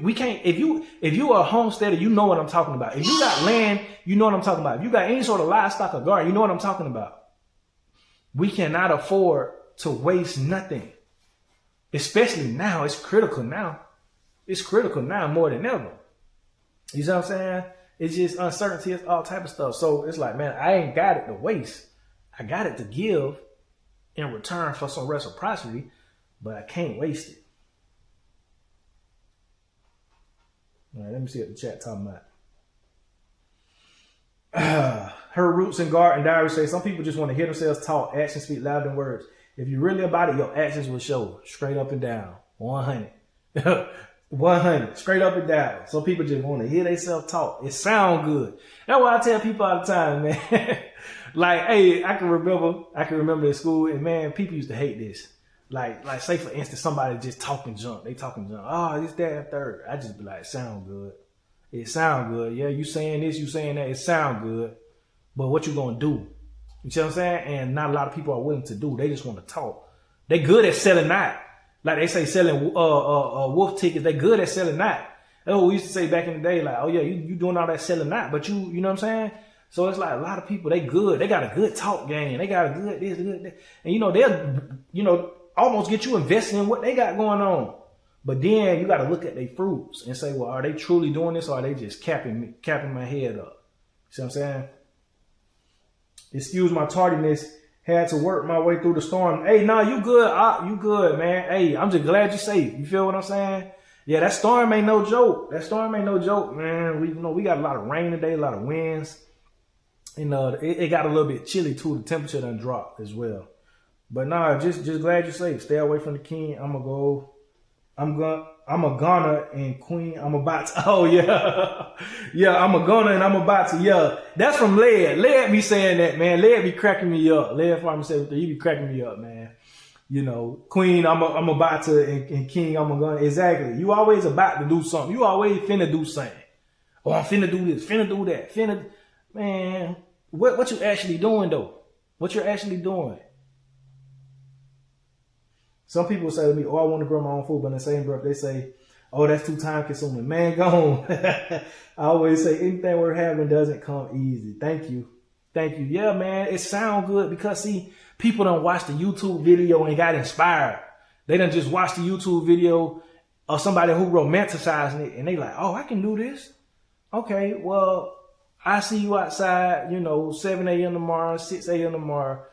We can't. If you are a homesteader, you know what I'm talking about. If you got land, you know what I'm talking about. If you got any sort of livestock or garden, you know what I'm talking about. We cannot afford to waste nothing. Especially now, it's critical now. It's critical now more than ever. You see what I'm saying? It's just uncertainty, it's all type of stuff. So it's like, man, I ain't got it to waste. I got it to give in return for some reciprocity, but I can't waste it. All right, let me see what the chat talking about. Her Roots and Garden Diary say some people just want to hear themselves talk. Actions speak louder than words. If you're really about it, your actions will show. Straight up and down. 100. 100. Straight up and down. Some people just want to hear themselves talk. It sound good. That's why I tell people all the time, man. Like, hey, I can remember in school, and man, people used to hate this. Like say for instance, somebody just talking junk. They talking junk. Oh, this, that, and third. I just be like, it sound good. It sound good. Yeah, you saying this, you saying that. It sound good. But what you gonna do? You see what I'm saying? And not a lot of people are willing to do. They just want to talk. They good at selling out. Like they say selling wolf tickets. They good at selling out. That's what we used to say back in the day. Like, oh yeah, you doing all that selling out, but you know what I'm saying? So it's like a lot of people, they good. They got a good talk game. They got a good this, good that. And they'll, almost get you investing in what they got going on. But then you got to look at their fruits and say, well, are they truly doing this or are they just capping my head up? See what I'm saying? Excuse my tardiness. Had to work my way through the storm. Hey, nah, you good. You good, man. Hey, I'm just glad you're safe. You feel what I'm saying? Yeah, that storm ain't no joke. Man. We got a lot of rain today, a lot of winds. And it got a little bit chilly too. The temperature done dropped as well. But nah, just glad you're safe. Stay away from the king. I'm a Ghana and Queen. I'm about to, oh yeah. Yeah, I'm a Ghana and I'm about to, yeah. That's from Led. Led be saying that, man. Led be cracking me up. Led Farmer 73, he be cracking me up, man. Queen, I'm about to, and King, I'm a Ghana. Exactly. You always about to do something. You always finna do something. Oh, I'm finna do this, finna do that, man. What you actually doing though? What you're actually doing? Some people say to me, oh, I want to grow my own food, but in the same breath, they say, Oh, that's too time consuming. Man, go on. I always say anything we're having doesn't come easy. Thank you. Thank you. Yeah, man, it sounds good because see, people don't watch the YouTube video and got inspired. They done just watch the YouTube video of somebody who romanticizing it and they like, oh, I can do this. Okay, well, I see you outside, 7 a.m. tomorrow, 6 a.m. tomorrow,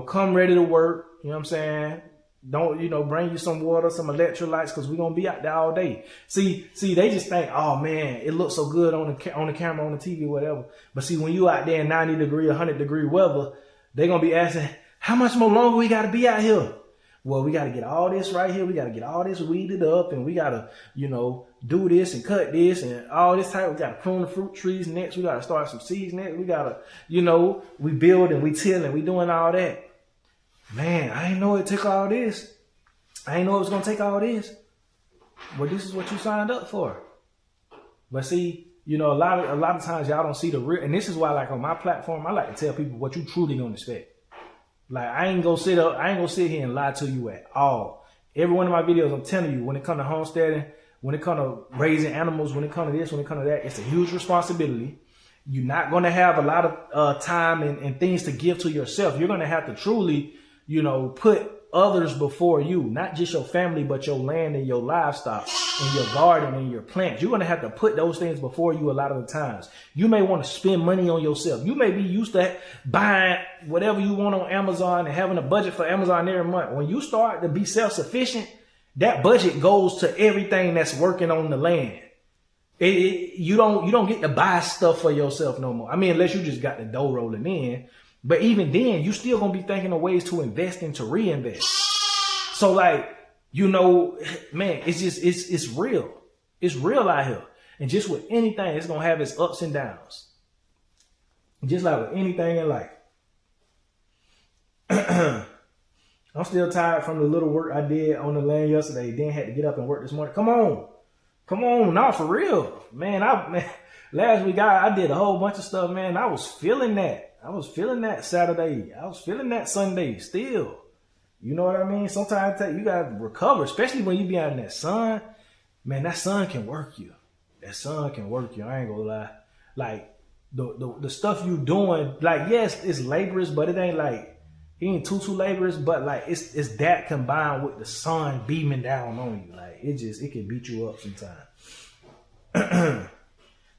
come ready to work. You know what I'm saying? Don't, bring you some water, some electrolytes, because we're going to be out there all day. See, they just think, oh man, it looks so good on the camera, on the TV, whatever. But see, when you out there in 90 degree, 100 degree weather, they're going to be asking, how much more longer we got to be out here? Well, we got to get all this right here. We got to get all this weeded up, and we got to, do this and cut this and all this type. We got to prune the fruit trees next. We got to start some seeds next. We got to, we build and we till and we doing all that. Man, I didn't know it took all this. I didn't know it was going to take all this. But this is what you signed up for. But see, a lot of times y'all don't see the real, and this is why, like on my platform, I like to tell people what you truly gonna expect. Like I ain't gonna sit here and lie to you at all. Every one of my videos, I'm telling you, when it comes to homesteading, when it comes to raising animals, when it comes to this, when it comes to that, it's a huge responsibility. You're not gonna have a lot of time and things to give to yourself. You're gonna have to truly, put others before you, not just your family, but your land and your livestock and your garden and your plants. You're going to have to put those things before you a lot of the times. You may want to spend money on yourself. You may be used to buying whatever you want on Amazon and having a budget for Amazon every month. When you start to be self-sufficient, that budget goes to everything that's working on the land. You don't get to buy stuff for yourself no more. I mean, unless you just got the dough rolling in. But even then, you still gonna be thinking of ways to invest and to reinvest. So like, man, it's real. It's real out here. And just with anything, it's gonna have its ups and downs. Just like with anything in life. I'm still tired from the little work I did on the land yesterday. Then had to get up and work this morning. Come on, not for real. Man, last week I did a whole bunch of stuff, man. I was feeling that. I was feeling that Saturday. I was feeling that Sunday still. You know what I mean? Sometimes you got to recover, especially when you be out in that sun. Man, that sun can work you. That sun can work you. I ain't gonna lie. Like the stuff you doing, like, yes, it's laborious, but it ain't too laborious, but like it's that combined with the sun beaming down on you. Like it can beat you up sometimes.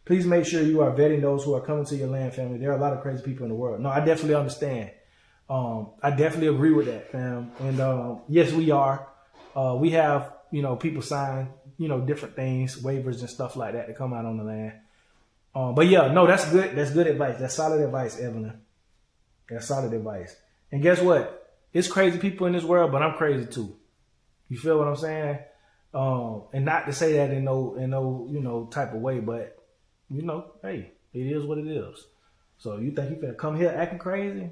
Please make sure you are vetting those who are coming to your land, family. There are a lot of crazy people in the world. No, I definitely understand. I definitely agree with that, fam. And yes, we are. We have, people sign, different things, waivers and stuff like that to come out on the land. But yeah, no, that's good. That's good advice. That's solid advice, Evelyn. That's solid advice. And guess what? It's crazy people in this world, but I'm crazy too. You feel what I'm saying? And not to say that in no, type of way, but hey, it is what it is. So you think you finna come here acting crazy?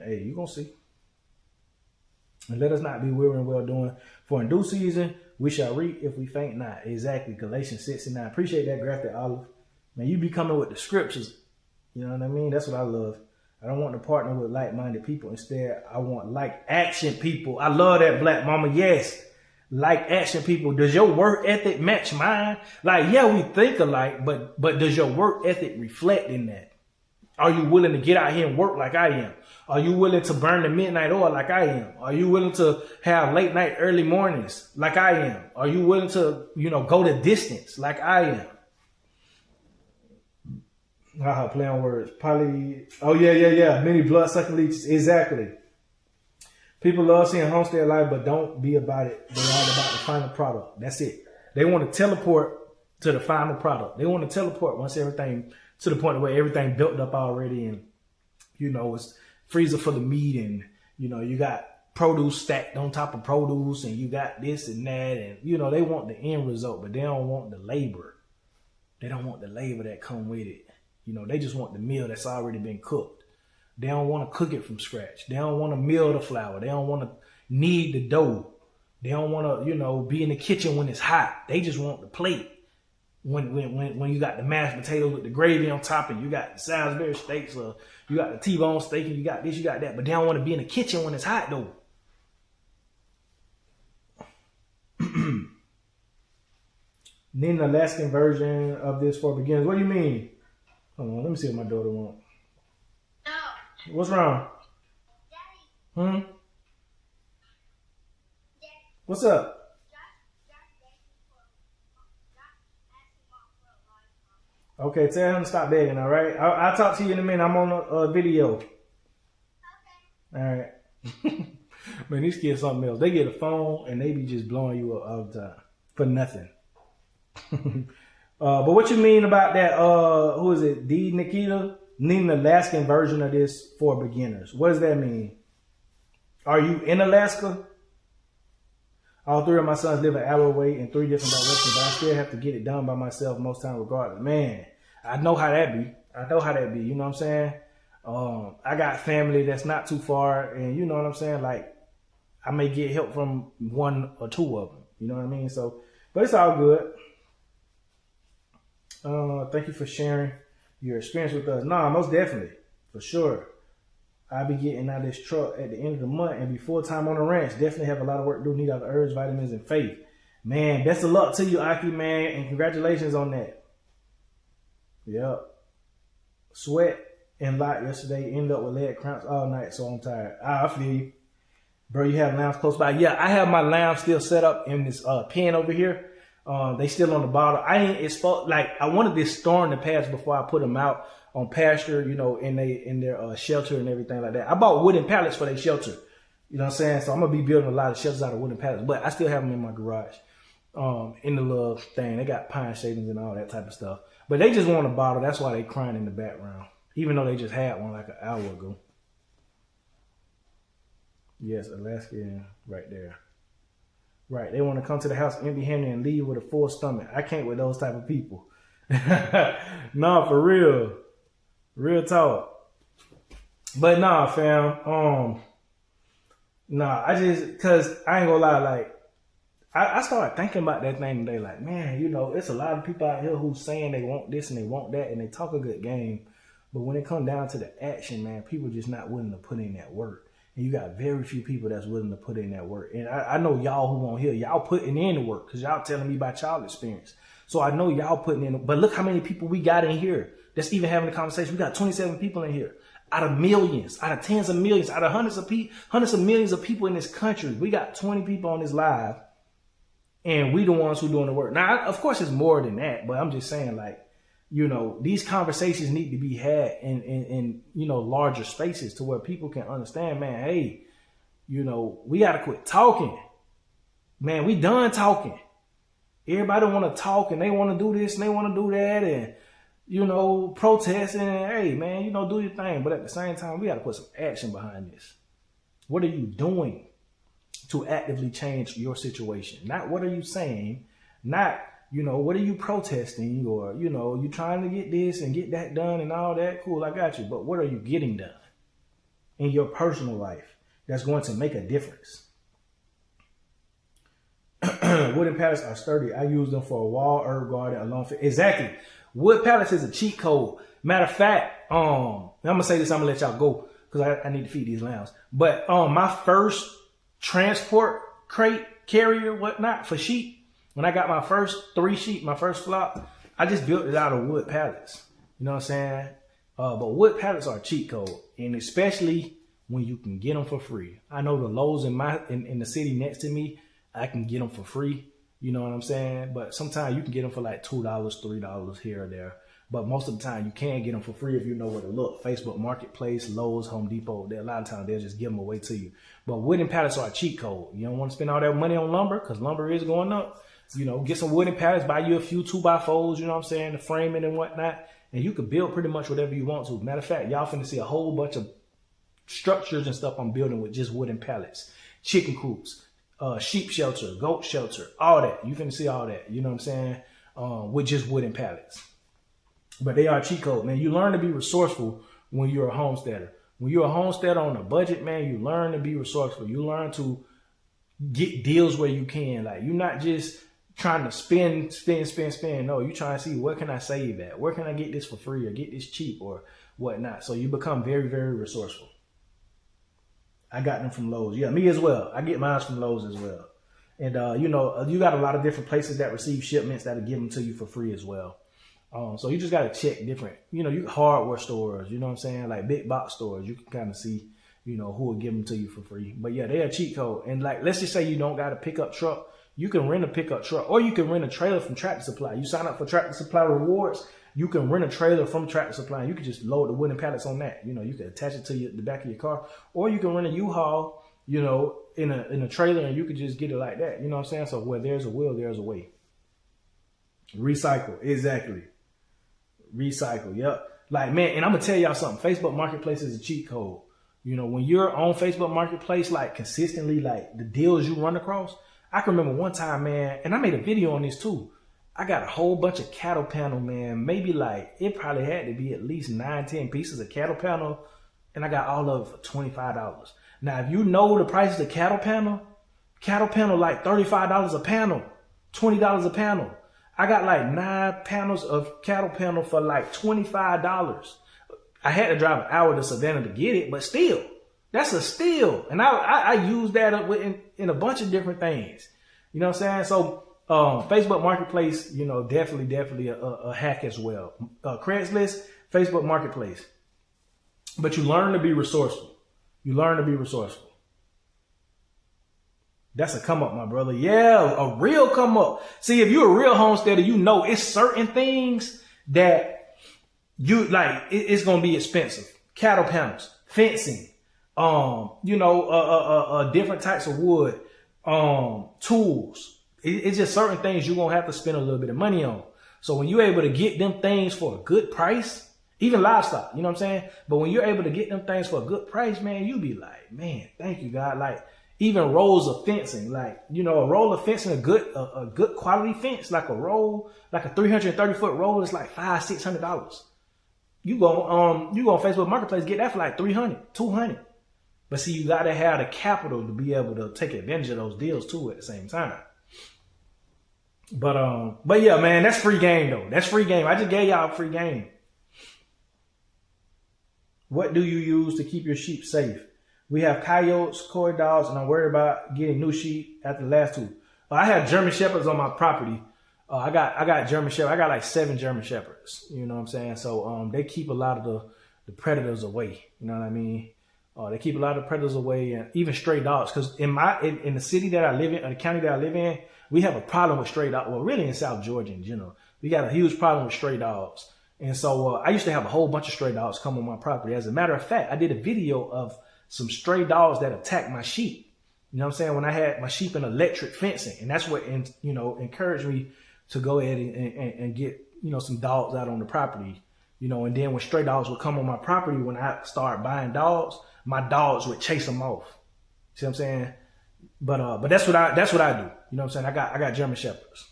Hey, you gonna see. And let us not be weary and well doing. For in due season, we shall reap if we faint not. Exactly. Galatians 6:9. Appreciate that, Grafted Olive. Man, you be coming with the scriptures. You know what I mean? That's what I love. I don't want to partner with like-minded people. Instead, I want like-action people. I love that, Black Mama. Yes. Like action people. Does your work ethic match mine? Like, yeah, we think alike, but does your work ethic reflect in that? Are you willing to get out here and work like I am? Are you willing to burn the midnight oil like I am? Are you willing to have late night, early mornings like I am? Are you willing to, go the distance like I am? Play on words. Oh yeah. Many blood sucking leeches. Exactly. People love seeing homestead life, but don't be about it. They're all about the final product. That's it. They want to teleport to the final product. They want to teleport once everything to the point where everything built up already, and it's freezer for the meat, and you got produce stacked on top of produce, and you got this and that, and they want the end result, but they don't want the labor. They don't want the labor that come with it. They just want the meal that's already been cooked. They don't want to cook it from scratch. They don't want to mill the flour. They don't want to knead the dough. They don't want to, be in the kitchen when it's hot. They just want the plate. When you got the mashed potatoes with the gravy on top, and you got the Salisbury steaks, or you got the T-bone steak, and you got this, you got that. But they don't want to be in the kitchen when it's hot, though. Need an Alaskan version of this for beginners. What do you mean? Hold on, let me see what my daughter wants. No. What's wrong? Daddy. What's up? Okay, tell him to stop begging, all right? I'll talk to you in a minute. I'm on a video. Okay. All right. Man, these kids something else. They get a phone and they be just blowing you up all the time for nothing. But what you mean about that, who is it, D. Nikita? Need an Alaskan version of this for beginners. What does that mean? Are you in Alaska? All three of my sons live an hour away in 3 different directions, but I still have to get it done by myself most times regardless. Man, I know how that be. You know what I'm saying? I got family that's not too far, and you know what I'm saying? Like, I may get help from 1 or 2 of them. You know what I mean? So, but it's all good. Thank you for sharing your experience with us. Nah, most definitely. For sure. I'll be getting out of this truck at the end of the month and be full-time on the ranch. Definitely have a lot of work to do. Need all the herbs, vitamins, and faith. Man, best of luck to you, Aki, man. And congratulations on that. Yep. Sweat and lot yesterday. Ended up with leg cramps all night, so I'm tired. I feel you. Bro, you have lambs close by? Yeah, I have my lambs still set up in this pen over here. They still on the bottle. I wanted this storm to pass before I put them out on pasture, you know, in their shelter and everything like that. I bought wooden pallets for their shelter. You know what I'm saying? So I'm going to be building a lot of shelters out of wooden pallets. But I still have them in my garage in the little thing. They got pine shavings and all that type of stuff. But they just want a bottle. That's why they crying in the background. Even though they just had one like an hour ago. Yes, Alaskan right there. Right. They want to come to the house empty-handed and leave with a full stomach. I can't with those type of people. Nah, for real. Real talk. But nah, fam. Cause I ain't gonna lie, like, I started thinking about that thing today, like, man, you know, it's a lot of people out here who's saying they want this and they want that and they talk a good game. But when it comes down to the action, man, people just not willing to put in that work. And you got very few people that's willing to put in that work. And I know y'all who won't hear, y'all putting in the work because y'all telling me about y'all experience. So I know y'all putting in, but look how many people we got in here that's even having a conversation. We got 27 people in here out of millions, out of tens of millions, out of hundreds of millions of people in this country. We got 20 people on this live and we the ones who doing the work. Now, of course, it's more than that, but I'm just saying, like, you know, these conversations need to be had in you know, larger spaces to where people can understand, man, hey, you know, we got to quit talking. Man, we done talking. Everybody want to talk and they want to do this and they want to do that and, you know, protesting and, hey, man, you know, do your thing. But at the same time, we got to put some action behind this. What are you doing to actively change your situation? Not what are you saying, not, you know, what are you protesting, or, you know, you trying to get this and get that done and all that. Cool, I got you. But what are you getting done in your personal life that's going to make a difference? Wooden pallets are sturdy. I use them for a wall, herb garden, a lawn fit. Exactly. Wood pallets is a cheat code. Matter of fact, I'm going to say this, I'm going to let y'all go because I need to feed these lambs. But my first transport crate carrier, whatnot, for sheep, when I got my first 3 sheep, my first flock, I just built it out of wood pallets. You know what I'm saying? But wood pallets are a cheat code, and especially when you can get them for free. I know the Lowe's in the city next to me, I can get them for free. You know what I'm saying? But sometimes you can get them for like $2, $3 here or there. But most of the time you can get them for free if you know where to look. Facebook Marketplace, Lowe's, Home Depot. A lot of times they'll just give them away to you. But wooden pallets are a cheat code. You don't want to spend all that money on lumber because lumber is going up. You know, get some wooden pallets, buy you a few 2x4s, you know what I'm saying, to frame it and whatnot. And you can build pretty much whatever you want to. Matter of fact, y'all finna see a whole bunch of structures and stuff I'm building with just wooden pallets. Chicken coops, sheep shelter, goat shelter, all that. You finna see all that, you know what I'm saying, with just wooden pallets. But they are a cheat code, man. You learn to be resourceful when you're a homesteader. When you're a homesteader on a budget, man, you learn to be resourceful. You learn to get deals where you can. Like, you're not just trying to spend. No, you're trying to see, where can I save at? Where can I get this for free or get this cheap or whatnot? So you become very, very resourceful. I got them from Lowe's. Yeah, me as well. I get mine from Lowe's as well. And, you know, you got a lot of different places that receive shipments that'll give them to you for free as well. So you just got to check different, you know, you hardware stores, you know what I'm saying? Like big box stores, you can kind of see, you know, who will give them to you for free. But yeah, they're a cheat code. And like, let's just say you don't got a pickup truck. You can rent a pickup truck, or you can rent a trailer from Tractor Supply. You sign up for Tractor Supply rewards. You can rent a trailer from Tractor Supply. And you can just load the wooden pallets on that. You know, you can attach it to the back of your car, or you can rent a U-Haul, you know, in a trailer, and you can just get it like that. You know what I'm saying? So where there's a will, there's a way. Recycle, exactly. Recycle, yep. Like, man, and I'm gonna tell y'all something. Facebook Marketplace is a cheat code. You know, when you're on Facebook Marketplace, like consistently, like the deals you run across. I can remember one time, man, and I made a video on this too. I got a whole bunch of cattle panel, man. Maybe like, it probably had to be at least 9-10 pieces of cattle panel. And I got all of it for $25. Now, if you know the prices of cattle panel like $35 a panel, $20 a panel. I got like 9 panels of cattle panel for like $25. I had to drive an hour to Savannah to get it, but still, that's a steal. And I use that up in a bunch of different things. You know what I'm saying? So, Facebook Marketplace, you know, definitely a hack as well. Craigslist, Facebook Marketplace. But you learn to be resourceful. You learn to be resourceful. That's a come up, my brother. Yeah, a real come up. See, if you're a real homesteader, you know it's certain things that you like, it's going to be expensive. Cattle panels, fencing, you know, different types of wood, tools. It's just certain things you're going to have to spend a little bit of money on. So when you're able to get them things for a good price, even livestock, you know what I'm saying? But when you're able to get them things for a good price, man, you be like, man, thank you, God. Like even rolls of fencing, like, you know, a roll of fencing, a good quality fence, like a roll, like a 330-foot roll is like $500-$600. You go on Facebook Marketplace, get that for like $300, $200. But see, you got to have the capital to be able to take advantage of those deals too at the same time. But yeah, man, that's free game though. That's free game. I just gave y'all a free game. What do you use to keep your sheep safe? We have coyotes, coy dogs, and I'm worried about getting new sheep after the last 2. I have German Shepherds on my property. I got German Shepherds. I got like 7 German Shepherds. You know what I'm saying? So they keep a lot of the predators away. You know what I mean? They keep a lot of predators away, and even stray dogs. Because in the city that I live in, or the county that I live in, we have a problem with stray dogs. Well, really in South Georgia in general, we got a huge problem with stray dogs. And so I used to have a whole bunch of stray dogs come on my property. As a matter of fact, I did a video of some stray dogs that attacked my sheep. You know what I'm saying? When I had my sheep in electric fencing, and that's what, you know, encouraged me to go ahead and get, you know, some dogs out on the property. You know, and then when stray dogs would come on my property, when I started buying dogs, my dogs would chase them off. See what I'm saying? But that's what I do. You know what I'm saying? I got German Shepherds,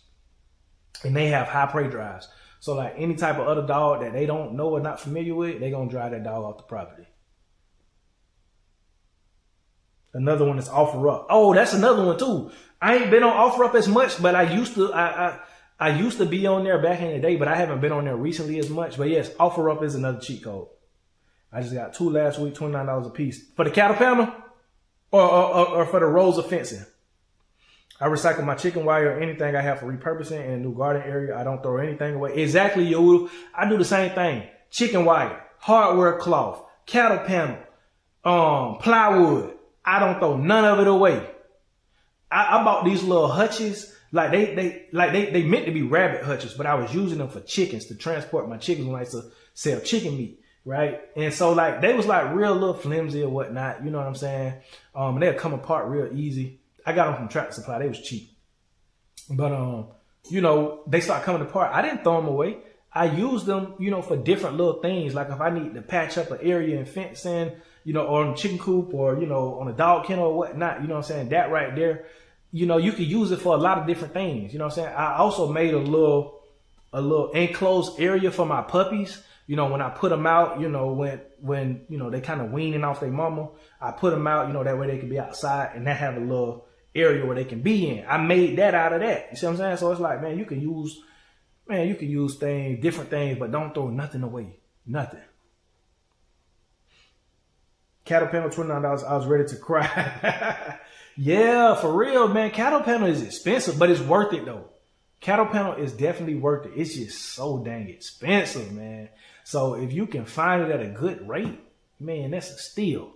and they have high prey drives. So like any type of other dog that they don't know or not familiar with, they gonna drive that dog off the property. Another one is OfferUp. Oh, that's another one too. I ain't been on OfferUp as much, but I used to. I used to be on there back in the day, but I haven't been on there recently as much. But yes, OfferUp is another cheat code. I just got 2 last week, $29 a piece for the cattle panel, or for the rolls of fencing. I recycle my chicken wire or anything I have for repurposing in a new garden area. I don't throw anything away. Exactly, yo. I do the same thing. Chicken wire, hardware cloth, cattle panel, plywood. I don't throw none of it away. I bought these little hutches. Like they meant to be rabbit hutches, but I was using them for chickens to transport my chickens when I used to sell chicken meat. Right. And so like they was like real little flimsy or whatnot. You know what I'm saying? And they'll come apart real easy. I got them from Tractor Supply. They was cheap. But, you know, they start coming apart. I didn't throw them away. I used them, you know, for different little things. Like if I need to patch up an area and fence in, you know, or on a chicken coop or, you know, on a dog kennel or whatnot, you know what I'm saying? That right there, you know, you could use it for a lot of different things. You know what I'm saying? I also made a little enclosed area for my puppies. You know, when I put them out, you know, when, you know, they kind of weaning off their mama, I put them out, you know, that way they could be outside and they have a little area where they can be in. I made that out of that. You see what I'm saying? So it's like, man, you can use things, different things, but don't throw nothing away. Nothing. Cattle panel, $29. I was ready to cry. Yeah, for real, man. Cattle panel is expensive, but it's worth it though. Cattle panel is definitely worth it. It's just so dang expensive, man. So if you can find it at a good rate, man, that's a steal.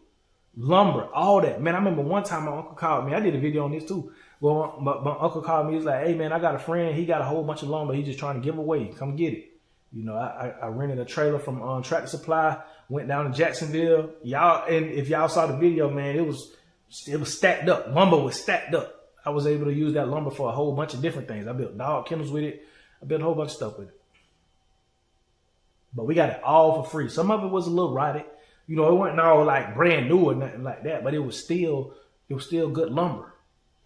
Lumber, all that. Man, I remember one time my uncle called me. I did a video on this too. Well, my uncle called me. He's like, hey, man, I got a friend. He got a whole bunch of lumber. He's just trying to give away. Come get it. You know, I rented a trailer from Tractor Supply, went down to Jacksonville. Y'all, and if y'all saw the video, man, it was stacked up. Lumber was stacked up. I was able to use that lumber for a whole bunch of different things. I built dog kennels with it. I built a whole bunch of stuff with it. But we got it all for free. Some of it was a little rotted. You know, it wasn't all like brand new or nothing like that, but it was still good lumber.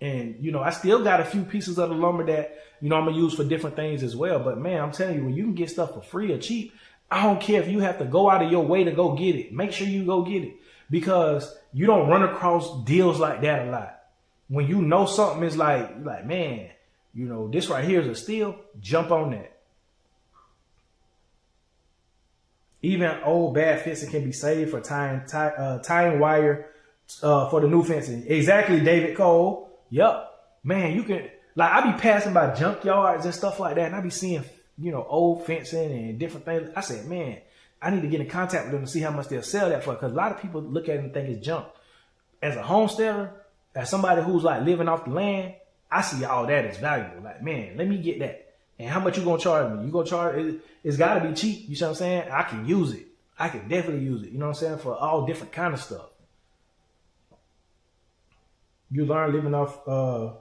And, you know, I still got a few pieces of the lumber that, you know, I'm going to use for different things as well. But, man, I'm telling you, when you can get stuff for free or cheap, I don't care if you have to go out of your way to go get it. Make sure you go get it, because you don't run across deals like that a lot. When you know something is like, man, you know, this right here is a steal, jump on that. Even old bad fencing can be saved for tying wire for the new fencing. Exactly, David Cole. Yep. Man, you can, like, I be passing by junkyards and stuff like that, and I be seeing, you know, old fencing and different things. I said, man, I need to get in contact with them to see how much they'll sell that for, because a lot of people look at it and think it's junk. As a homesteader, as somebody who's like living off the land, I see all that as valuable. Like, man, let me get that. And how much you gonna charge me? You gonna charge it? It's gotta be cheap. You see what I'm saying? I can use it. I can definitely use it. You know what I'm saying? For all different kind of stuff. You learn living off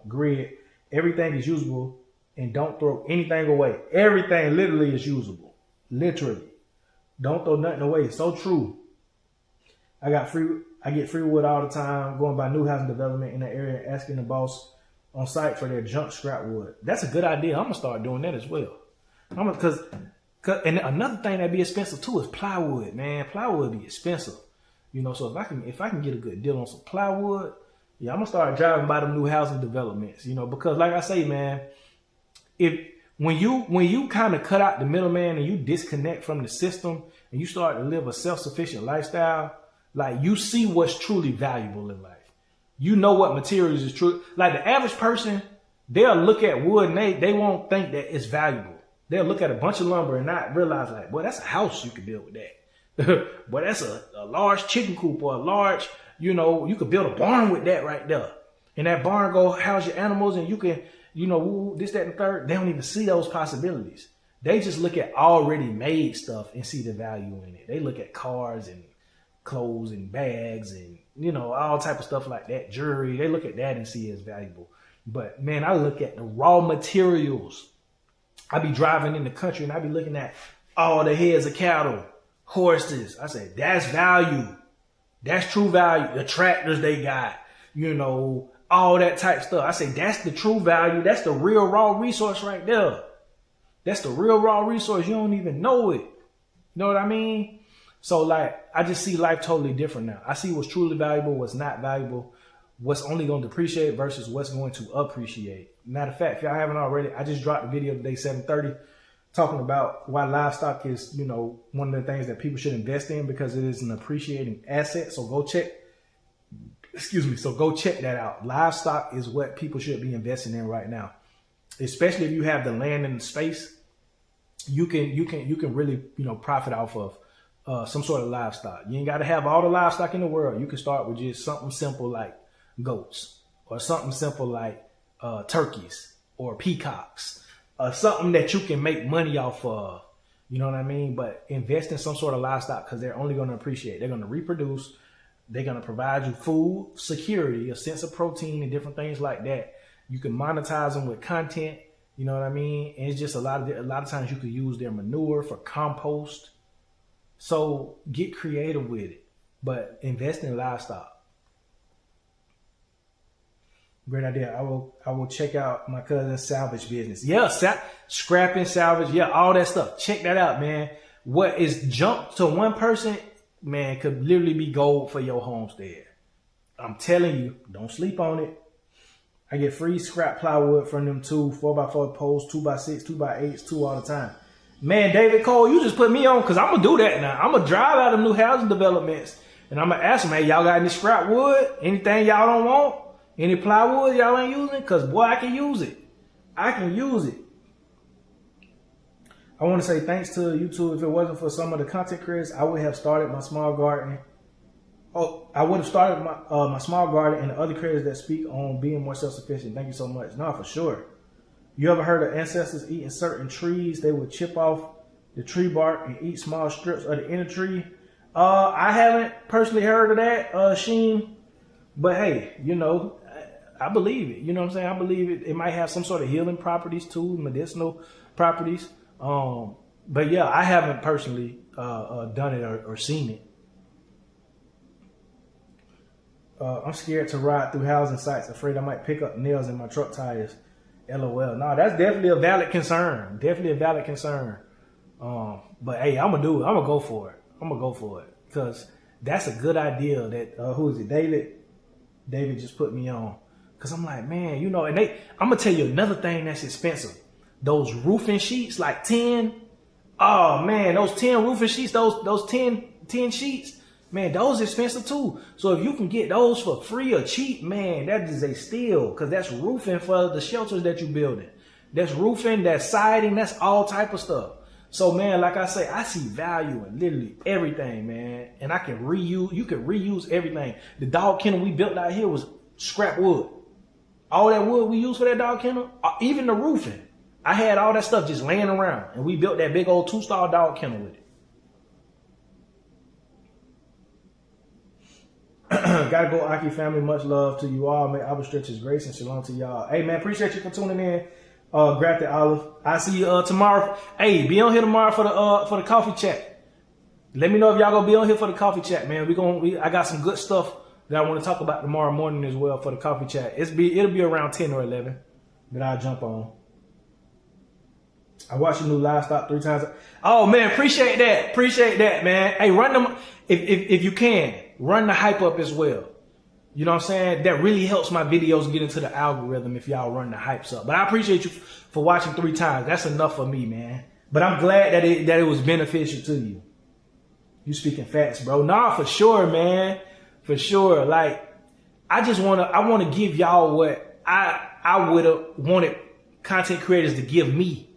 grid. Everything is usable, and don't throw anything away. Everything literally is usable. Literally. Don't throw nothing away. It's so true. I get free wood all the time, going by new housing development in the area, asking the boss on site for their junk scrap wood. That's a good idea. I'm gonna start doing that as well. And another thing that'd be expensive too is plywood, man. Plywood be expensive, you know. So if I can get a good deal on some plywood, yeah, I'm gonna start driving by them new housing developments, you know, because like I say, man, when you kind of cut out the middleman and you disconnect from the system and you start to live a self-sufficient lifestyle, like, you see what's truly valuable in life. You know what materials is true. Like, the average person, they'll look at wood and they won't think that it's valuable. They'll look at a bunch of lumber and not realize, like, boy, that's a house. You could build with that. Boy, that's a large chicken coop, or a large, you know, you could build a barn with that right there. And that barn go house your animals, and you can, you know, this, that, and the third. They don't even see those possibilities. They just look at already made stuff and see the value in it. They look at cars and clothes and bags and, you know, all type of stuff like that, jewelry. They look at that and see it as valuable. But, man, I look at the raw materials. I be driving in the country and I be looking at all the heads of cattle, horses. I say, that's value. That's true value. The tractors they got, you know, all that type stuff. I say, that's the true value. That's the real raw resource right there. That's the real raw resource. You don't even know it. You know what I mean? So, like, I just see life totally different now. I see what's truly valuable, what's not valuable, what's only going to depreciate versus what's going to appreciate. Matter of fact, if y'all haven't already, I just dropped a video today, 7:30, talking about why livestock is, you know, one of the things that people should invest in, because it is an appreciating asset. So go check that out. Livestock is what people should be investing in right now, especially if you have the land and the space. You can really, you know, profit off of some sort of livestock. You ain't got to have all the livestock in the world. You can start with just something simple like goats, or something simple like turkeys or peacocks, or something that you can make money off of. You know what I mean? But invest in some sort of livestock, because they're only going to appreciate. They're going to reproduce. They're going to provide you food, security, a sense of protein, and different things like that. You can monetize them with content. You know what I mean? And it's just a lot of times you could use their manure for compost. So get creative with it, but invest in livestock. Great idea. I will check out my cousin's salvage business. Yeah, scrapping, salvage, yeah, all that stuff. Check that out, man. What is junk to one person, man, could literally be gold for your homestead. I'm telling you, don't sleep on it. I get free scrap plywood from them too, 4x4 posts, 2x6, 2x8s, too, all the time. Man, David Cole, you just put me on, because I'm going to do that now. I'm going to drive out of new housing developments, and I'm going to ask them, hey, y'all got any scrap wood? Anything y'all don't want? Any plywood y'all ain't using? Because, boy, I can use it. I can use it. I want to say thanks to YouTube. If it wasn't for some of the content creators, I would have started my small garden. Oh, I would have started my small garden and the other creators that speak on being more self-sufficient. Thank you so much. No, for sure. You ever heard of ancestors eating certain trees? They would chip off the tree bark and eat small strips of the inner tree. I haven't personally heard of that, Sheen. But hey, you know, I believe it. You know what I'm saying? I believe it. It might have some sort of healing properties too, medicinal properties. But yeah, I haven't personally done it or seen it. I'm scared to ride through housing sites, afraid I might pick up nails in my truck tires. LOL. No, that's definitely a valid concern. Definitely a valid concern. But hey, I'm gonna do it. I'm gonna go for it. I'm gonna go for it because that's a good idea. That who is it? David just put me on because I'm like, man, you know, and I'm gonna tell you another thing that's expensive. Those roofing sheets, like 10. Oh man, those 10 roofing sheets, those 10 sheets. Man, those are expensive too. So if you can get those for free or cheap, man, that is a steal because that's roofing for the shelters that you're building. That's roofing, that's siding, that's all type of stuff. So man, like I say, I see value in literally everything, man. And I can reuse, you can reuse everything. The dog kennel we built out here was scrap wood. All that wood we used for that dog kennel, even the roofing, I had all that stuff just laying around and we built that big old 2-star dog kennel with it. Gotta go, Aki family. Much love to you all. May Abba stretch his grace and shalom to y'all. Hey man, appreciate you for tuning in. Grab the olive. I see you tomorrow. Hey, be on here tomorrow for the coffee chat. Let me know if y'all gonna be on here for the coffee chat, man. I got some good stuff that I want to talk about tomorrow morning as well for the coffee chat. It'll be around 10 or 11 that I'll jump on. I watched your new livestock 3 times. Oh man, appreciate that, man. Hey, run them if you can. Run the hype up as well. You know what I'm saying? That really helps my videos get into the algorithm if y'all run the hypes up. But I appreciate you for watching 3 times. That's enough for me, man. But I'm glad that it was beneficial to you. You speaking facts, bro. Nah, for sure, man. For sure. Like, I want to give y'all what I would have wanted content creators to give me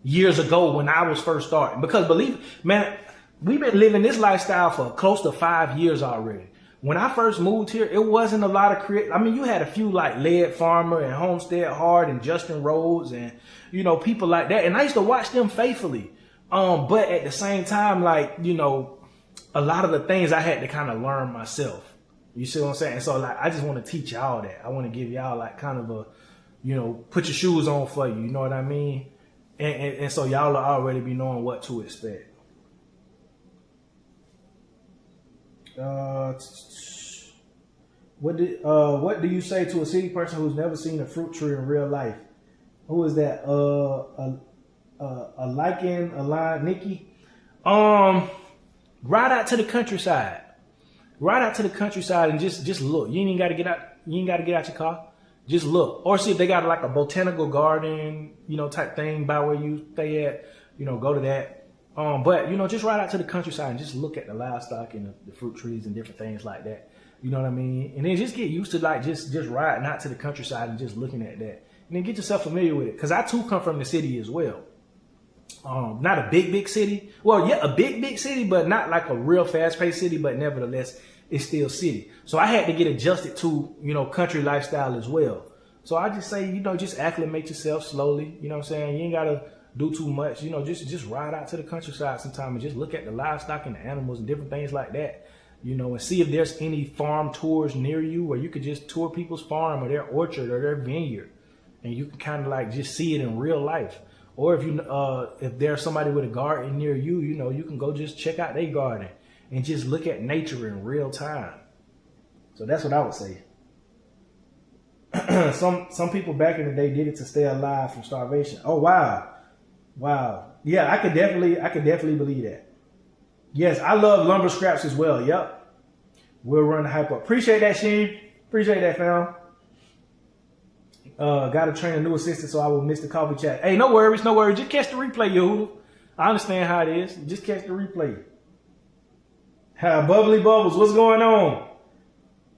years ago when I was first starting. Because man, we've been living this lifestyle for close to 5 years already. When I first moved here, it wasn't a lot of you had a few like Led Farmer and Homestead Hard and Justin Rhodes and, you know, people like that. And I used to watch them faithfully. But at the same time, like, you know, a lot of the things I had to kind of learn myself. You see what I'm saying? So like, I just want to teach y'all that. I want to give y'all like kind of a, you know, put your shoes on for you. You know what I mean? And so y'all will already be knowing what to expect. What do you say to a city person who's never seen a fruit tree in real life? Who is that? A line, Nikki. Ride out to the countryside. Ride out to the countryside and just look. You ain't got to get out. You ain't got to get out your car. Just look, or see if they got like a botanical garden, you know, type thing by where you stay at. You know, go to that. But you know, just ride out to the countryside and just look at the livestock and the fruit trees and different things like that. You know what I mean? And then just get used to like just riding out to the countryside and just looking at that, and then get yourself familiar with it. Cause I too come from the city as well. Not a big city. Well, yeah, a big city, but not like a real fast-paced city. But nevertheless, it's still city. So I had to get adjusted to, you know, country lifestyle as well. So I just say, you know, just acclimate yourself slowly. You know what I'm saying? You ain't gotta do too much. You know, just ride out to the countryside sometime and just look at the livestock and the animals and different things like that. You know, and see if there's any farm tours near you where you could just tour people's farm or their orchard or their vineyard, and you can kind of like just see it in real life. Or if there's somebody with a garden near you, you know, you can go just check out their garden and just look at nature in real time. So that's what I would say. Some people back in the day did it to stay alive from starvation. Oh wow. Yeah, I could definitely believe that. Yes, I love lumber scraps as well. Yep. We'll run the hype up. Appreciate that, Sheen. Appreciate that, fam. Got to train a new assistant so I will miss the coffee chat. Hey, no worries. Just catch the replay, yo. I understand how it is. Just catch the replay. Bubbly Bubbles, what's going on?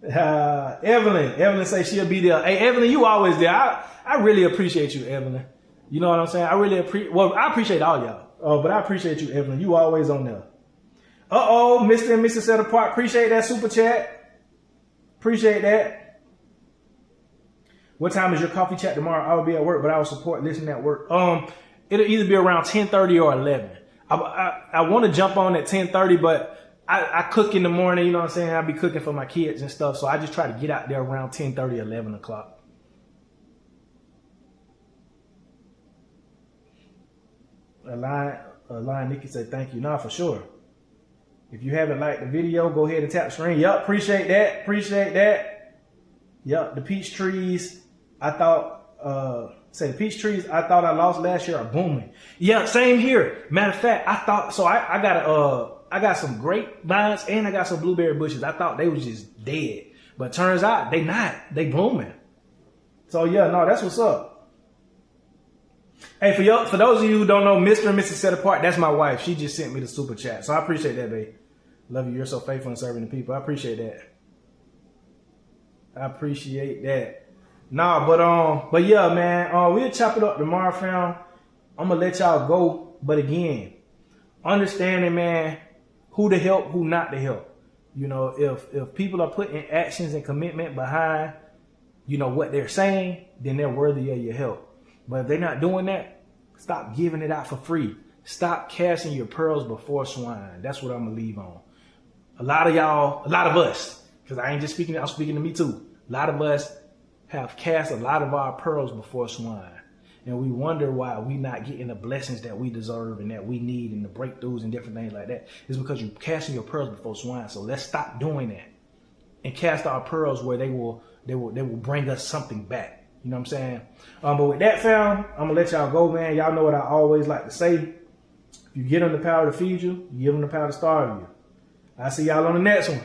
Evelyn say she'll be there. Hey, Evelyn, you always there. I really appreciate you, Evelyn. You know what I'm saying? I appreciate all y'all. But I appreciate you, Evelyn. You always on there. Mr. and Mrs. Set Apart. Appreciate that super chat. Appreciate that. What time is your coffee chat tomorrow? I will be at work, but I will support listening at work. It'll either be around 10:30 or 11. I want to jump on at 10:30, but I cook in the morning, you know what I'm saying? I'll be cooking for my kids and stuff. So I just try to get out there around 10:30, 11 o'clock. Line Nikki said, thank you. Nah, for sure. If you haven't liked the video, go ahead and tap the screen. Yup, appreciate that. Appreciate that. Yup, the peach trees, I thought I lost last year are booming. Yeah, same here. Matter of fact, I thought, so I got some grapevines and I got some blueberry bushes. I thought they was just dead. But turns out they not. They blooming. So yeah, no, that's what's up. Hey, for those of you who don't know, Mr. and Mrs. Set Apart, that's my wife. She just sent me the super chat. So I appreciate that, babe. Love you. You're so faithful in serving the people. I appreciate that. I appreciate that. Nah, but yeah, man. We'll chop it up tomorrow, fam. I'm gonna let y'all go. But again, understanding, man, who to help, who not to help. You know, if people are putting actions and commitment behind, you know, what they're saying, then they're worthy of your help. But if they're not doing that, stop giving it out for free. Stop casting your pearls before swine. That's what I'm going to leave on. A lot of us, because I ain't just speaking, I'm speaking to me too. A lot of us have cast a lot of our pearls before swine. And we wonder why we not getting the blessings that we deserve and that we need and the breakthroughs and different things like that. It's because you're casting your pearls before swine. So let's stop doing that and cast our pearls where they will bring us something back. You know what I'm saying? But with that, fam, I'm going to let y'all go, man. Y'all know what I always like to say. If you get them the power to feed you, you give them the power to starve you. I'll see y'all on the next one.